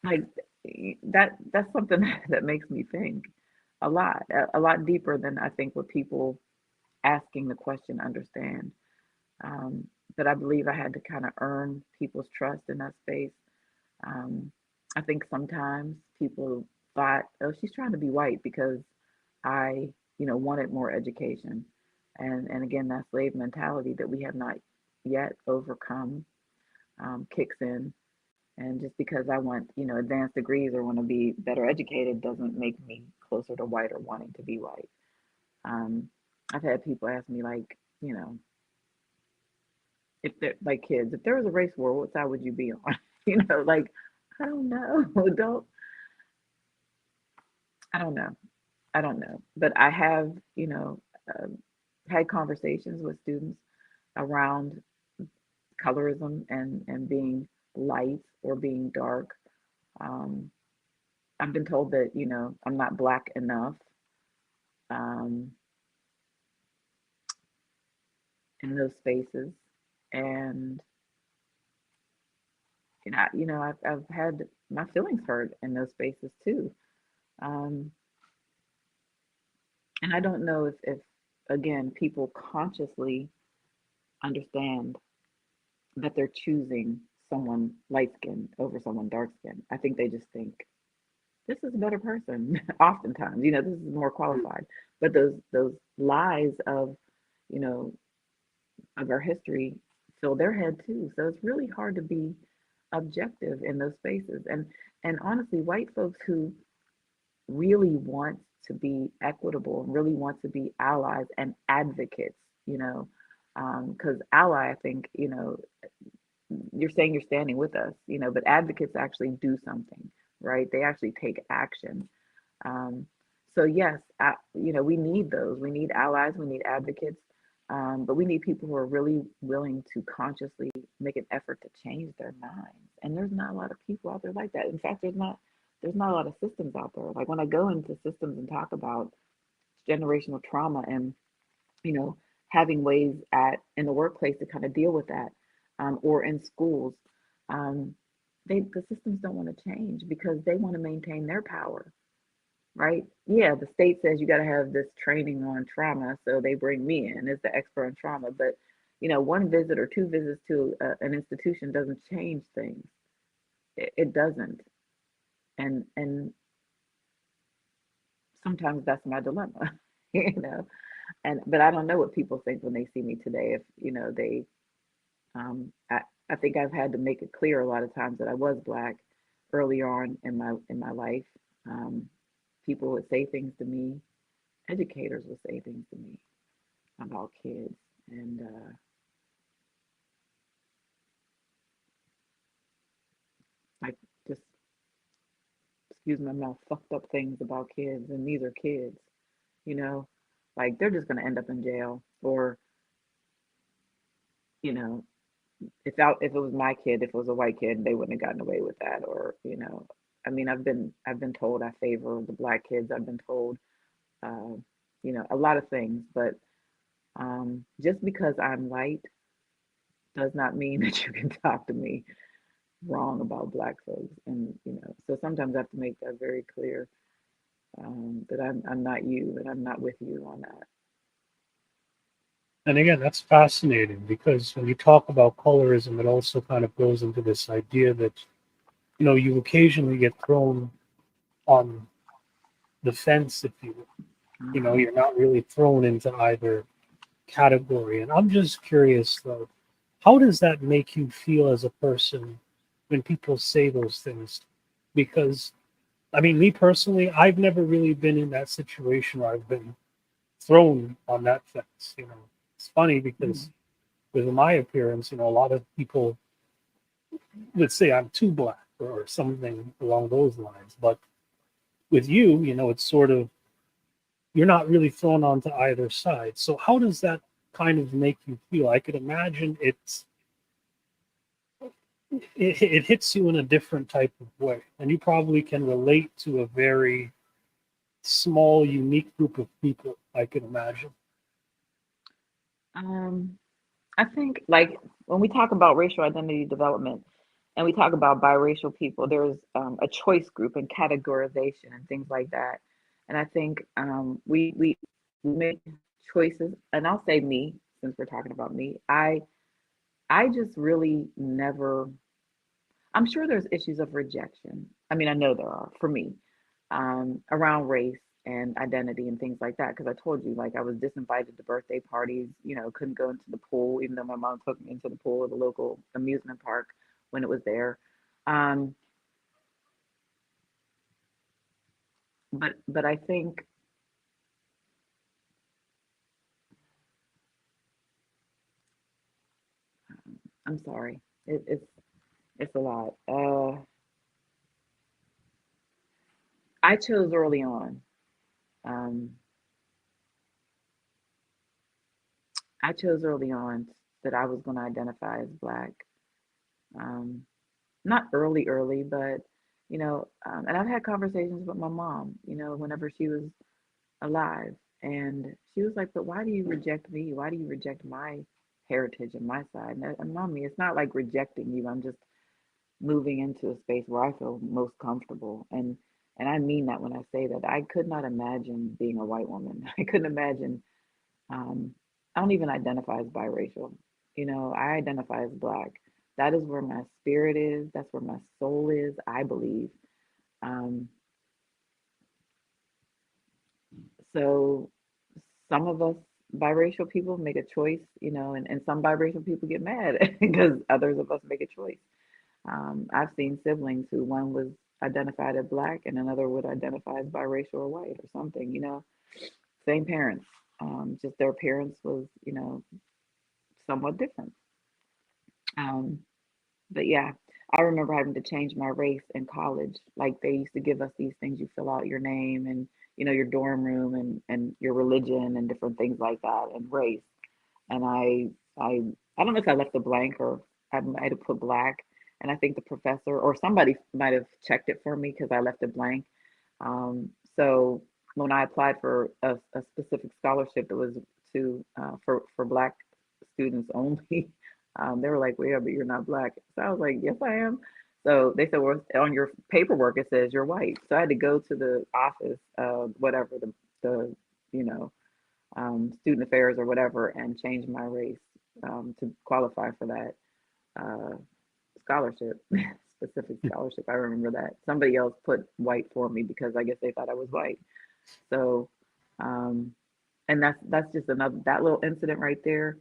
like that's something that makes me think a lot deeper than I think what people asking the question understand. Um, but I believe I had to kind of earn people's trust in that space. Um, I think sometimes people thought, oh, she's trying to be white because I, wanted more education. And again, that slave mentality that we have not yet overcome kicks in. And just because I want, advanced degrees or want to be better educated doesn't make me closer to white or wanting to be white. Um, I've had people ask me like, if they're like kids, if there was a race war, what side would you be on? Like I don't know. Don't I don't know. I don't know. But I have, um, had conversations with students around colorism and being light or being dark. Um, I've been told that, I'm not black enough um, in those spaces. And, I've had my feelings hurt in those spaces too. Um, and I don't know if again, people consciously understand that they're choosing someone light skinned over someone dark skinned. I think they just think this is a better person. Oftentimes, this is more qualified. But those lies you know, of our history fill their head too. So it's really hard to be objective in those spaces. And honestly, white folks who really want to be equitable and really want to be allies and advocates, because ally, I think, you're saying you're standing with us, but advocates actually do something, right? They actually take action. Um, so yes, we need those. We need allies. We need advocates. But we need people who are really willing to consciously make an effort to change their minds. And there's not a lot of people out there like that. In fact, there's not a lot of systems out there. Like when I go into systems and talk about generational trauma and you know, having ways in the workplace to kind of deal with that, or in schools. Um, the systems don't want to change because they want to maintain their power, right? Yeah, the state says you got to have this training on trauma, so they bring me in as the expert on trauma. But one visit or two visits to an institution doesn't change things. It doesn't, and sometimes that's my dilemma, you know. And but I don't know what people think when they see me today. If they Um, I, I think I've had to make it clear a lot of times that I was black earlier on in my life. Um, People would say things to me, educators would say things to me about kids, and like just excuse my mouth, fucked up things about kids, and these are kids, you know, like they're just gonna end up in jail, or you know, if it was my kid, if it was a white kid, they wouldn't have gotten away with that, or I mean, I've been told I favor the black kids. I've been told uh, a lot of things, but just because I'm white does not mean that you can talk to me wrong about black folks. And so sometimes I have to make that very clear, that I'm not you, and I'm not with you on that. And again, that's fascinating because when you talk about colorism, it also kind of goes into this idea that, you occasionally get thrown on the fence, if you will. Hmm. You're not really thrown into either category. And I'm just curious, though, how does that make you feel as a person when people say those things? Because, I mean, me personally, I've never really been in that situation where I've been thrown on that fence. It's funny Hmm. because with my appearance, a lot of people would say I'm too black or something along those lines. But with you, it's sort of you're not really thrown onto either side. So how does that kind of make you feel? I could imagine it hits you in a different type of way, and you probably can relate to a very small, unique group of people. I could imagine. Um, I think like when we talk about racial identity development, and we talk about biracial people, there's a choice group and categorization and things like that. And I think we make choices, and I'll say me since we're talking about me. I just really never. I'm sure there's issues of rejection. I mean, I know there are for me around race and identity and things like that. Because I told you, like, I was disinvited to birthday parties. You know, couldn't go into the pool, even though my mom took me into the pool of the local amusement park when it was there. Um, but I think I'm sorry. It's a lot. I chose early on. Um, I chose early on that I was going to identify as black. Um, Not early, but and I've had conversations with my mom, whenever she was alive, and she was like, "But why do you reject me? Why do you reject my heritage and my side?" And mommy, it's not like rejecting you. I'm just moving into a space where I feel most comfortable, and I mean that when I say that. I could not imagine being a white woman. I couldn't imagine. Um, I don't even identify as biracial. I identify as black. That is where my spirit is. That's where my soul is, I believe. Um, so some of us biracial people make a choice, and some biracial people get mad because others of us make a choice. I've seen siblings who one was identified as black and another would identify as biracial or white or something, same parents. Just their appearance was, somewhat different. Um, But yeah, I remember having to change my race in college. Like they used to give us these things. You fill out your name and your dorm room and your religion and different things like that and race. And I don't know if I left a blank or I might have put black. And I think the professor or somebody might have checked it for me because I left it blank. So when I applied for a specific scholarship that was for black students only, they were like, "Well, yeah, but you're not black." So I was like, "Yes, I am." So they said, "Well, on your paperwork it says you're white." So I had to go to the office, whatever the you know student affairs or whatever, and change my race to qualify for that uh, scholarship, specific scholarship. I remember that somebody else put white for me because I guess they thought I was white. So, um, and that's just another that little incident right there.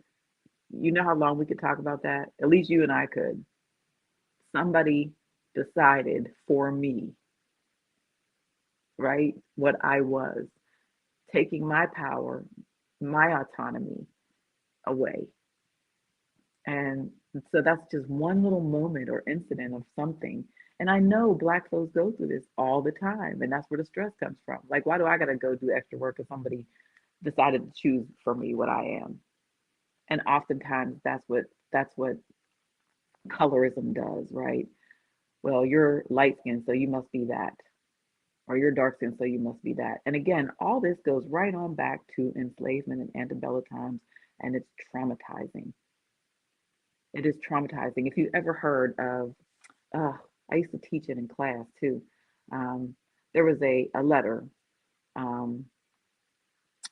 You know how long we could talk about that? At least you and I could. Somebody decided for me, right, what I was, taking my power, my autonomy away. And so that's just one little moment or incident of something. And I know black folks go through this all the time. And that's where the stress comes from. Like, why do I got to go do extra work if somebody decided to choose for me what I am? And oftentimes that's what colorism does, right? Well, you're light skinned, so you must be that. Or you're dark skinned, so you must be that. And again, all this goes right on back to enslavement and antebellum times, and it's traumatizing. It is traumatizing. If you ever heard of, uh, I used to teach it in class too. Um, there was a letter um,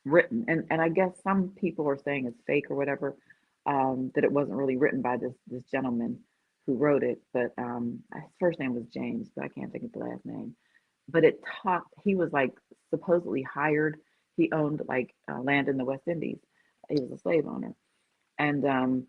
written, and I guess some people are saying it's fake or whatever, that it wasn't really written by this gentleman who wrote it, but his first name was James, but I can't think of the last name. But it talked. He was like supposedly hired. He owned like land in the West Indies. He was a slave owner, and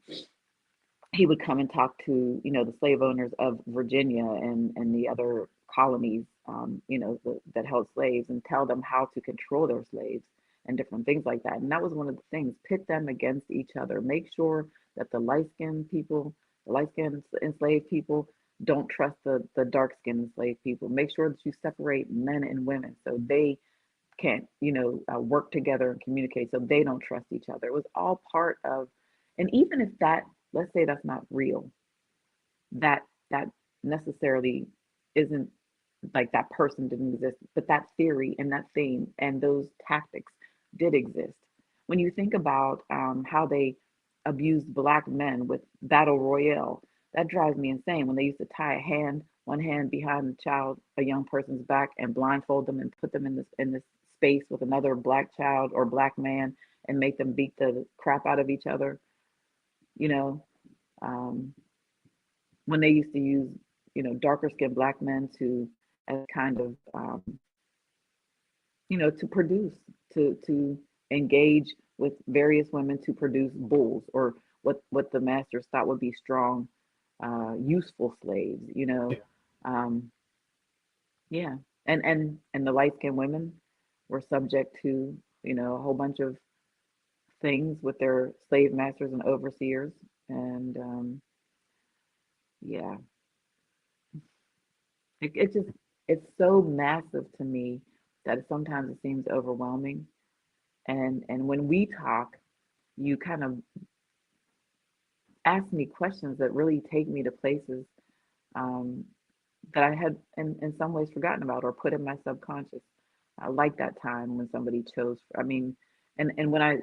he would come and talk to the slave owners of Virginia and the other colonies that held slaves and tell them how to control their slaves and different things like that. And that was one of the things: pit them against each other, make sure that the light skinned enslaved people don't trust the dark skinned enslaved people. Make sure that you separate men and women so they can't work together and communicate, so they don't trust each other. It was all part of. And even if that, let's say that's not real, that that necessarily isn't, like, that person didn't exist, but that theory and that theme and those tactics did exist. When you think about how they abused black men with battle royale, that drives me insane when they used to tie one hand behind the child, a young person's back, and blindfold them and put them in this space with another black child or black man and make them beat the crap out of each other. You know, um, when they used to use, darker skinned black men to as kind of, to produce, to engage with various women to produce bulls, or what the masters thought would be strong, useful slaves. Yeah. Um, yeah, and the light skinned women were subject to, a whole bunch of things with their slave masters and overseers, and yeah, it just it's so massive to me that sometimes it seems overwhelming. And when we talk, you kind of ask me questions that really take me to places, um, that I had in some ways forgotten about or put in my subconscious. I like that time when somebody chose. I mean, and when I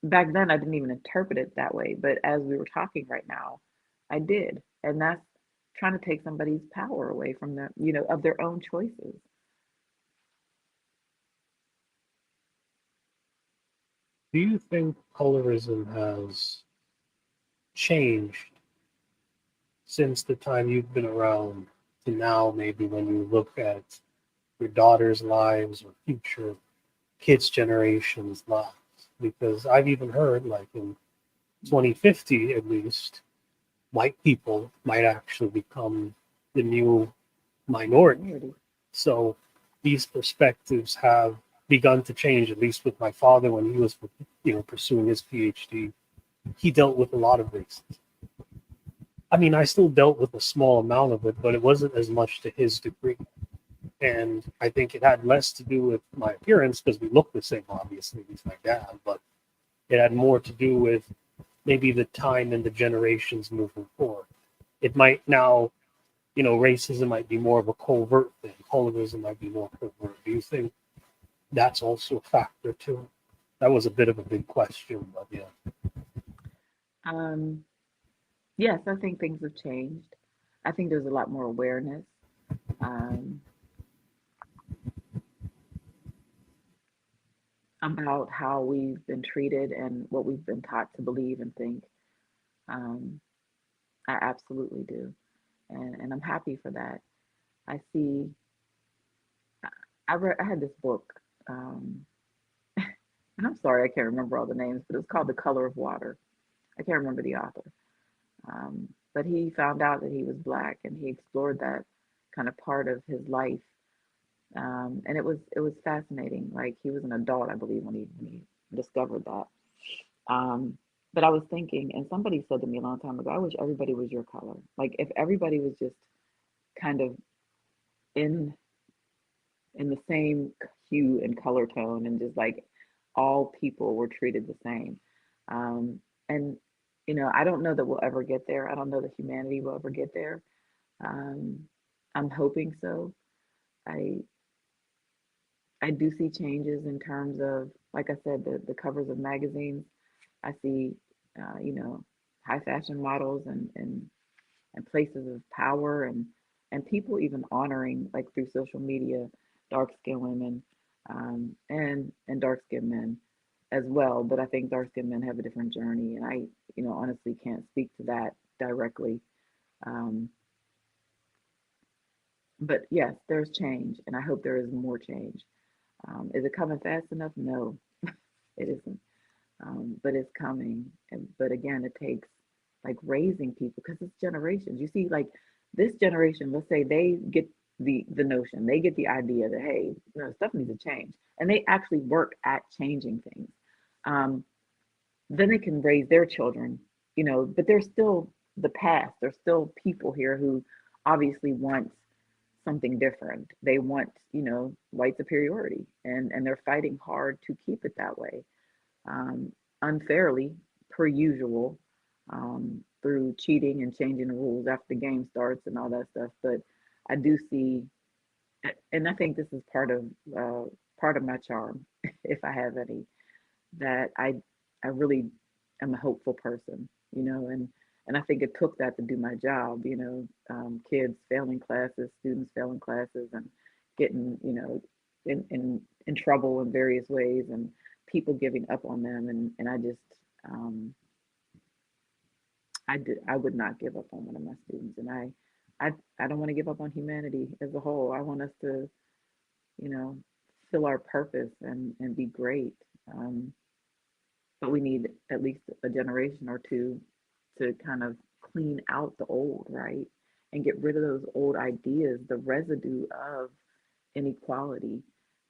back then I didn't even interpret it that way, but as we were talking right now, I did, and that's trying to take somebody's power away from them, of their own choices. Do you think colorism has changed since the time you've been around to now, maybe when you look at your daughter's lives or future kids' generations' lives? Because I've even heard, like in 2050 at least, white people might actually become the new minority. Minority. So these perspectives have begun to change, at least with my father when he was, pursuing his PhD. He dealt with a lot of racism. I mean, I still dealt with a small amount of it, but it wasn't as much to his degree. And I think it had less to do with my appearance because we look the same, obviously, he's my dad, but it had more to do with maybe the time and the generations moving forward. It might now, racism might be more of a covert thing, colorism might be more covert. Do you think that's also a factor too? That was a bit of a big question, but yeah. Um, yes, I think things have changed. I think there's a lot more awareness, um, about how we've been treated and what we've been taught to believe and think. Um, I absolutely do, and I'm happy for that. I see. I had this book, um, and I'm sorry I can't remember all the names, but it was called The Color of Water. I can't remember the author, but he found out that he was black, and he explored that kind of part of his life, and it was fascinating. Like, he was an adult, I believe, when he discovered that. Um, but I was thinking, and somebody said to me a long time ago, I wish everybody was your color. Like, if everybody was just kind of in in the same hue and color tone, and just like all people were treated the same. And I don't know that we'll ever get there. I don't know that humanity will ever get there. Um, I'm hoping so. I I do see changes in terms of, like I said, the covers of magazines. I see, high fashion models, and places of power, and people even honoring, like through social media, dark skinned women, and dark skinned men as well. But I think dark skinned men have a different journey, and I, honestly can't speak to that directly. Um, but yes, there's change, and I hope there is more change. Is it coming fast enough? No, it isn't. But it's coming. But again, it takes, like, raising people, because it's generations. You see, like, this generation, let's say they get the notion, they get the idea that, hey, stuff needs to change, and they actually work at changing things. Um, then they can raise their children, but there's still the past. There's still people here who obviously want something different. They want, white superiority, and they're fighting hard to keep it that way, um, unfairly, per usual, through cheating and changing the rules after the game starts and all that stuff. But I do see, and I think this is uh, part of my charm, if I have any, that I really am a hopeful person, and And I think it took that to do my job, kids failing classes, students failing classes, and getting, in trouble in various ways, and people giving up on them. And um, I would not give up on one of my students. And I, I don't want to give up on humanity as a whole. I want us to, you know, fill our purpose and be great. Um, but we need at least a generation or two to kind of clean out the old, right? And get rid of those old ideas, the residue of inequality.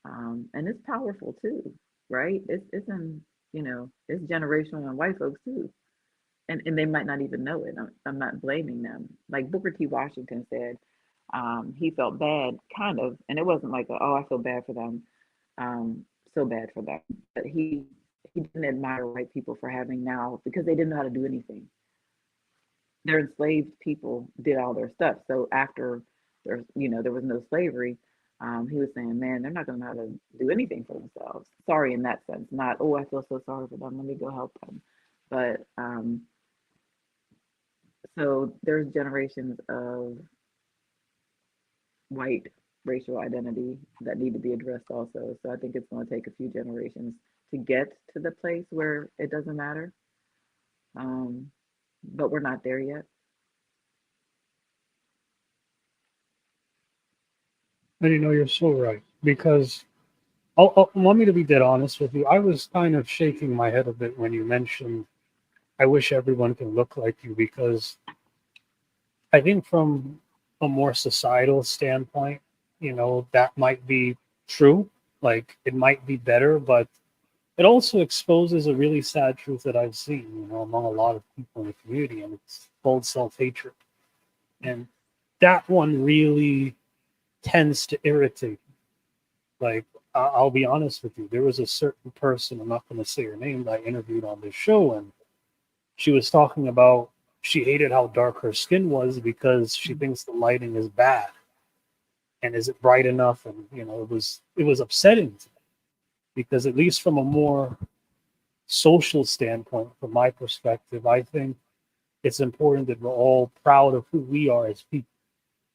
And it's powerful too, right? It's in, it's generational in white folks too. And they might not even know it. I'm not blaming them. Like Booker T. Washington said, he felt bad, kind of, and it wasn't like, oh, I feel bad for them, so bad for them. But he didn't admire white people for having now, because they didn't know how to do anything. Their enslaved people did all their stuff. So after there was no slavery, he was saying, man, they're not going to know how to do anything for themselves. Sorry in that sense, not, oh, I feel so sorry for them, let me go help them. But so there's generations of white racial identity that need to be addressed also. So I think it's going to take a few generations to get to the place where it doesn't matter. Um, but we're not there yet. And you're so right. Because want me to be dead honest with you. I was kind of shaking my head a bit when you mentioned, I wish everyone could look like you, because I think from a more societal standpoint, that might be true. Like it might be better, but it also exposes a really sad truth that I've seen, among a lot of people in the community, and it's called self-hatred. And that one really tends to irritate me. Like, I'll be honest with you, there was a certain person, I'm not going to say her name, that I interviewed on this show, and she was talking about she hated how dark her skin was because she thinks the lighting is bad. And is it bright enough? And it was upsetting to me, because at least from a more social standpoint, from my perspective, I think it's important that we're all proud of who we are as people.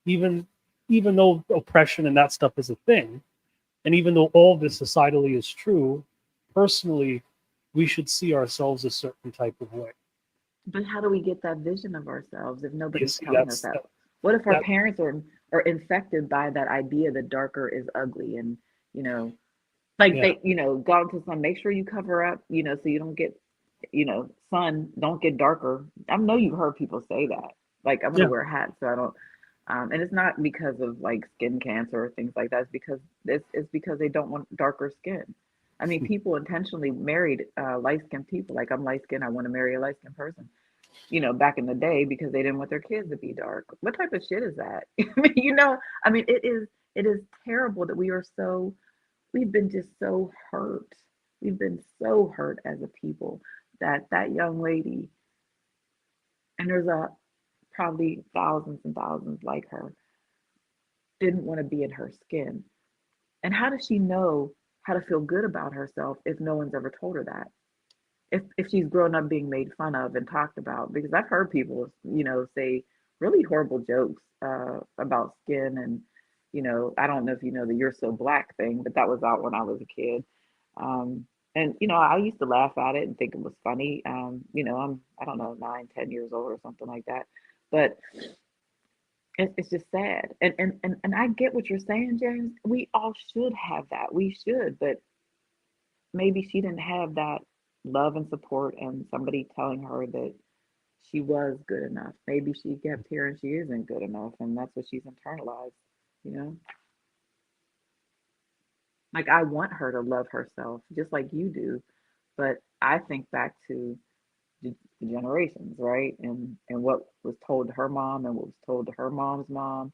Even even though oppression and that stuff is a thing, and even though all this societally is true, personally, we should see ourselves a certain type of way. But how do we get that vision of ourselves if You nobody's see, telling us that? that What if our that parents are infected by that idea that darker is ugly, and you know, like yeah, they, gone to sun, make sure you cover up, so you don't get, sun, don't get darker. I know you've heard people say that. Like, I'm gonna yeah, wear a hat so I don't, and it's not because of like skin cancer or things like that. It's because they don't want darker skin. I mean, people intentionally married light skinned people. Like, I'm light skinned, I want to marry a light skinned person, back in the day, because they didn't want their kids to be dark. What type of shit is that? I mean, it is terrible that we've been just so hurt. We've been so hurt as a people, that young lady, and there's probably thousands and thousands like her, didn't want to be in her skin. And how does she know how to feel good about herself if no one's ever told her that? If she's grown up being made fun of and talked about, because I've heard people, say really horrible jokes about skin. And I don't know if you know the "you're so black" thing, but that was out when I was a kid. um, and I used to laugh at it and think it was funny. I don't know, 9, 10 years old or something like that. But it's just sad. And I get what you're saying, James. We all should have that. We should. But maybe she didn't have that love and support and somebody telling her that she was good enough. Maybe she kept hearing she isn't good enough, and that's what she's internalized, you know? Like, I want her to love herself just like you do, but I think back to the generations, right? And what was told to her mom and what was told to her mom's mom,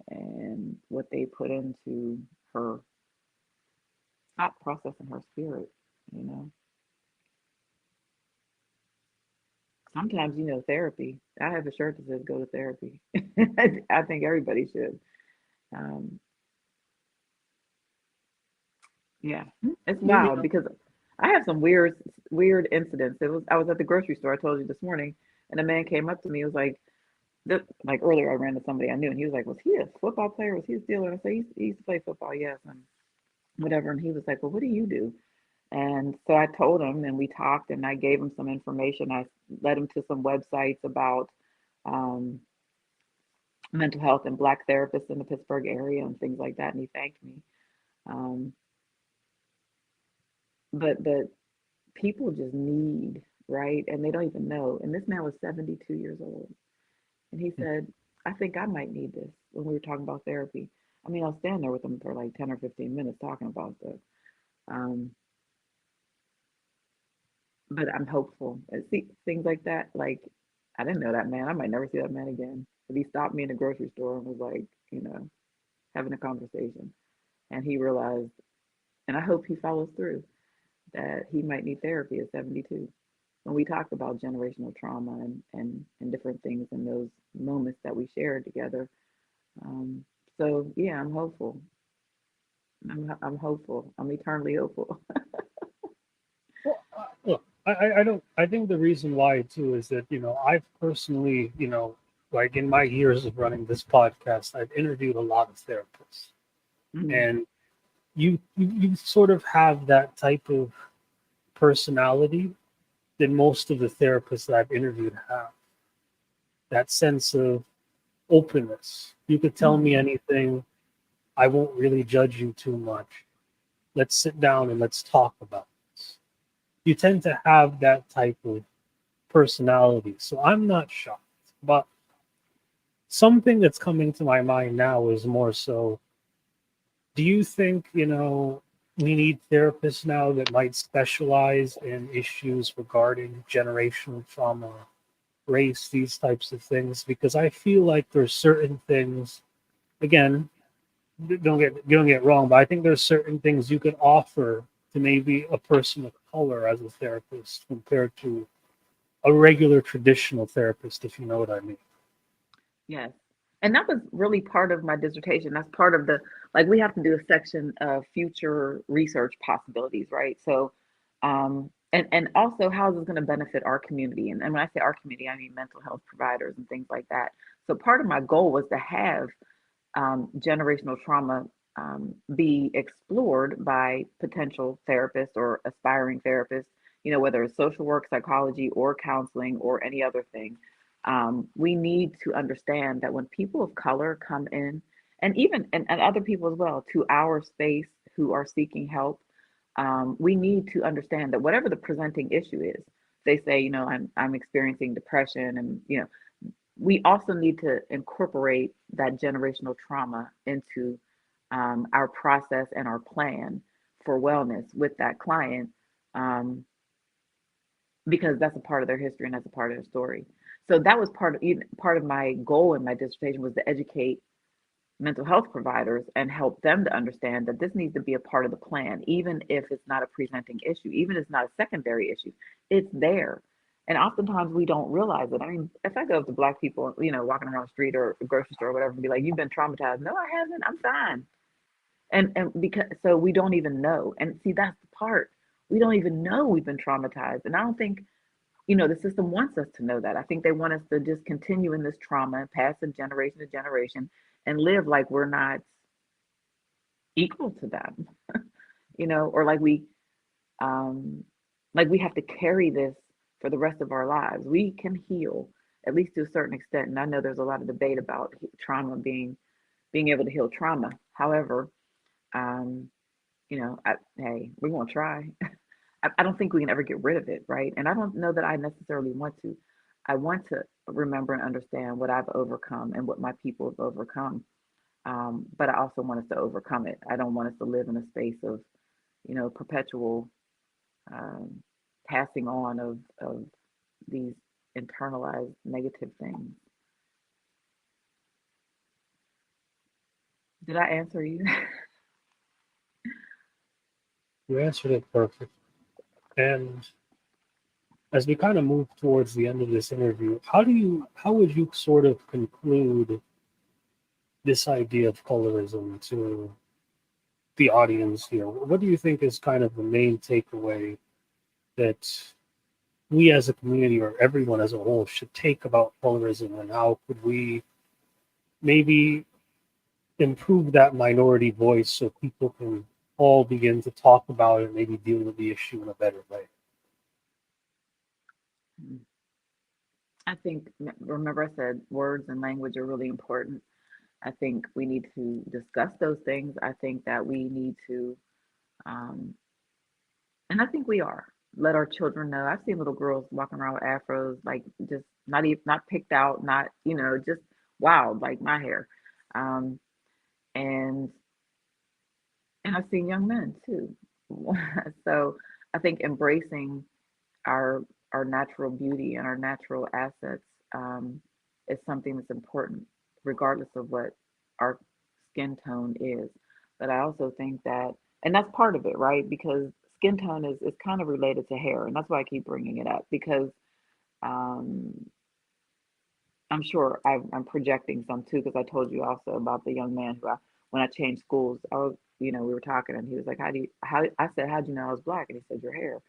and what they put into her thought process and her spirit, you know? Sometimes, therapy. I have a shirt that says go to therapy. I think everybody should. Um, yeah, it's you wild know, because I have some weird. weird incidents. I was at the grocery store. I told you this morning, and a man came up to me. He was like earlier, I ran to somebody I knew, and he was like, "Was he a football player? Was he a Steeler?" And I said, "He used to play football, yes, and whatever." And he was like, "Well, what do you do?" And so I told him, and we talked, and I gave him some information. I led him to some websites about um, mental health and Black therapists in the Pittsburgh area and things like that. And he thanked me. Um, but people just need, right, and they don't even know. And this man was 72 years old, and he said, "I think I might need this." When we were talking about therapy, I mean, I'll stand there with him for like 10 or 15 minutes talking about stuff. Um, but I'm hopeful. And see things like that. Like I didn't know that man. I might never see that man again. But he stopped me in the grocery store and was like, having a conversation. And he realized, and I hope he follows through, that he might need therapy at 72. When we talked about generational trauma and different things in those moments that we shared together. Um, so yeah, I'm hopeful. I'm hopeful. I'm eternally hopeful. Well, look, I don't. I think the reason why too is that I've personally like in my years of running this podcast, I've interviewed a lot of therapists, Mhm. and you sort of have that type of personality that most of the therapists that I've interviewed have. That sense of openness. You could tell me Mhm. anything. I won't really judge you too much. Let's sit down and let's talk about this. You tend to have that type of personality. So I'm not shocked. But something that's coming to my mind now is more so, do you think, we need therapists now that might specialize in issues regarding generational trauma, race, these types of things? Because I feel like there's certain things, again, don't get wrong, but I think there's certain things you can offer to maybe a person of color as a therapist compared to a regular traditional therapist, if you know what I mean. Yes. And that was really part of my dissertation. That's part of the, like, we have to do a section of future research possibilities, right? So, and also how is this going to benefit our community? And when I say our community, I mean mental health providers and things like that. So part of my goal was to have generational trauma be explored by potential therapists or aspiring therapists, whether it's social work, psychology, or counseling, or any other thing. We need to understand that when people of color come in, and even and other people as well, to our space who are seeking help, we need to understand that whatever the presenting issue is, they say, I'm experiencing depression, and we also need to incorporate that generational trauma into our process and our plan for wellness with that client, um, because that's a part of their history and that's a part of their story. So that was part of my goal in my dissertation, was to educate mental health providers and help them to understand that this needs to be a part of the plan, even if it's not a presenting issue, even if it's not a secondary issue, it's there. And oftentimes we don't realize it. I mean, if I go up to Black people, walking around the street or a grocery store or whatever, and be like, "You've been traumatized." No, I haven't. I'm fine. And because so we don't even know. And see, that's the part. We don't even know we've been traumatized. And I don't think the system wants us to know that. I think they want us to just continue in this trauma and pass it generation to generation and live like we're not equal to them, or um, like we have to carry this for the rest of our lives. We can heal, at least to a certain extent. And I know there's a lot of debate about trauma being able to heal trauma. However, um, hey, we're gonna try. I don't think we can ever get rid of it, right? And I don't know that I necessarily want to. I want to remember and understand what I've overcome and what my people have overcome. But I also want us to overcome it. I don't want us to live in a space of, perpetual um, passing on of these internalized negative things. Did I answer you? You answered it perfect. And as we kind of move towards the end of this interview, how would you sort of conclude this idea of colorism to the audience here? What do you think is kind of the main takeaway that we as a community or everyone as a whole should take about colorism, and how could we maybe improve that minority voice so people can all begin to talk about it, maybe deal with the issue in a better way. I think, remember, I said words and language are really important. I think we need to discuss those things. I think that we need to, um, and I think we are, let our children know. I've seen little girls walking around with afros, like just not even, not picked out, not, just wild, like my hair. Um, and I've seen young men too. So I think embracing our natural beauty and our natural assets, is something that's important, regardless of what our skin tone is. But I also think that, and that's part of it, right? Because skin tone is kind of related to hair, and that's why I keep bringing it up, because um, I'm sure I'm projecting some too, because I told you also about the young man who when I changed schools, I was, we were talking, and he was like, how, I said, how'd you know I was black? And he said, your hair.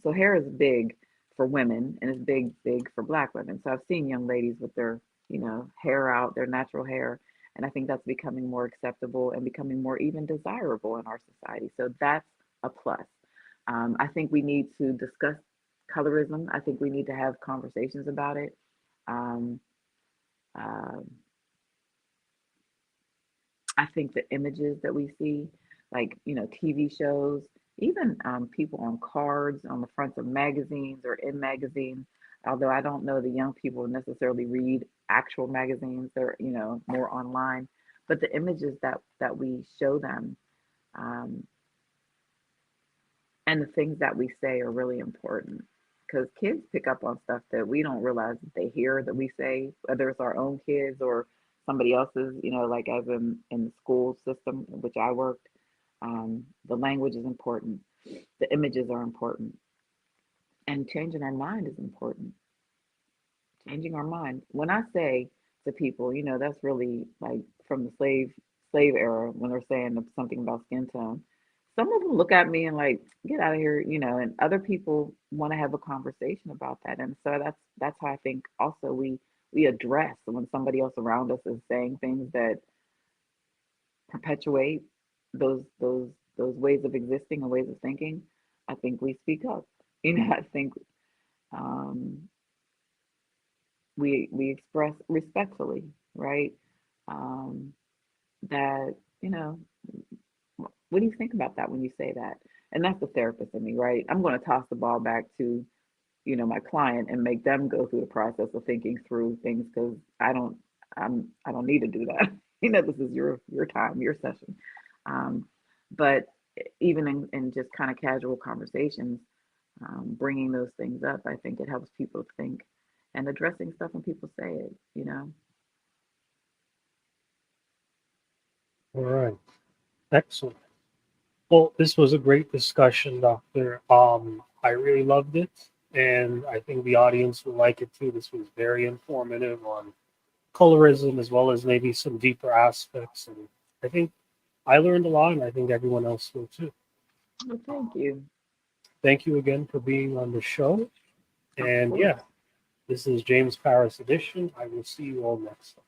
So hair is big for women, and it's big for black women. So I've seen young ladies with their, hair out, their natural hair. And I think that's becoming more acceptable and becoming more even desirable in our society. So that's a plus. I think we need to discuss colorism. I think we need to have conversations about it. Um, um, I think the images that we see, like, TV shows, even people on cards on the fronts of magazines or in magazines, although I don't know the young people necessarily read actual magazines, they're, more online. But the images that we show them, um, and the things that we say are really important, because kids pick up on stuff that we don't realize that they hear that we say, whether it's our own kids or somebody else's, like as in the school system in which I worked. The language is important, the images are important, and changing our mind is important. Changing our mind. When I say to people, that's really like from the slave era, when they're saying something about skin tone. Some of them look at me and like, get out of here, and other people want to have a conversation about that. And so that's how I think also we address when somebody else around us is saying things that perpetuate those ways of existing and ways of thinking. I think we speak up. I think um, we express respectfully, right? Um, that, what do you think about that when you say that? And that's the therapist in me, right? I'm going to toss the ball back to, my client and make them go through the process of thinking through things, because I don't need to do that. This is your time, your session. Um, but even in just kind of casual conversations, bringing those things up, I think it helps people think, and addressing stuff when people say it. All right, excellent. Well, this was a great discussion, Doctor. I really loved it, and I think the audience will like it too. This was very informative on colorism as well as maybe some deeper aspects, and I think I learned a lot, and I think everyone else will too. Well, thank you. Thank you again for being on the show, Of and course. yeah, this is James Parris edition. I will see you all next time.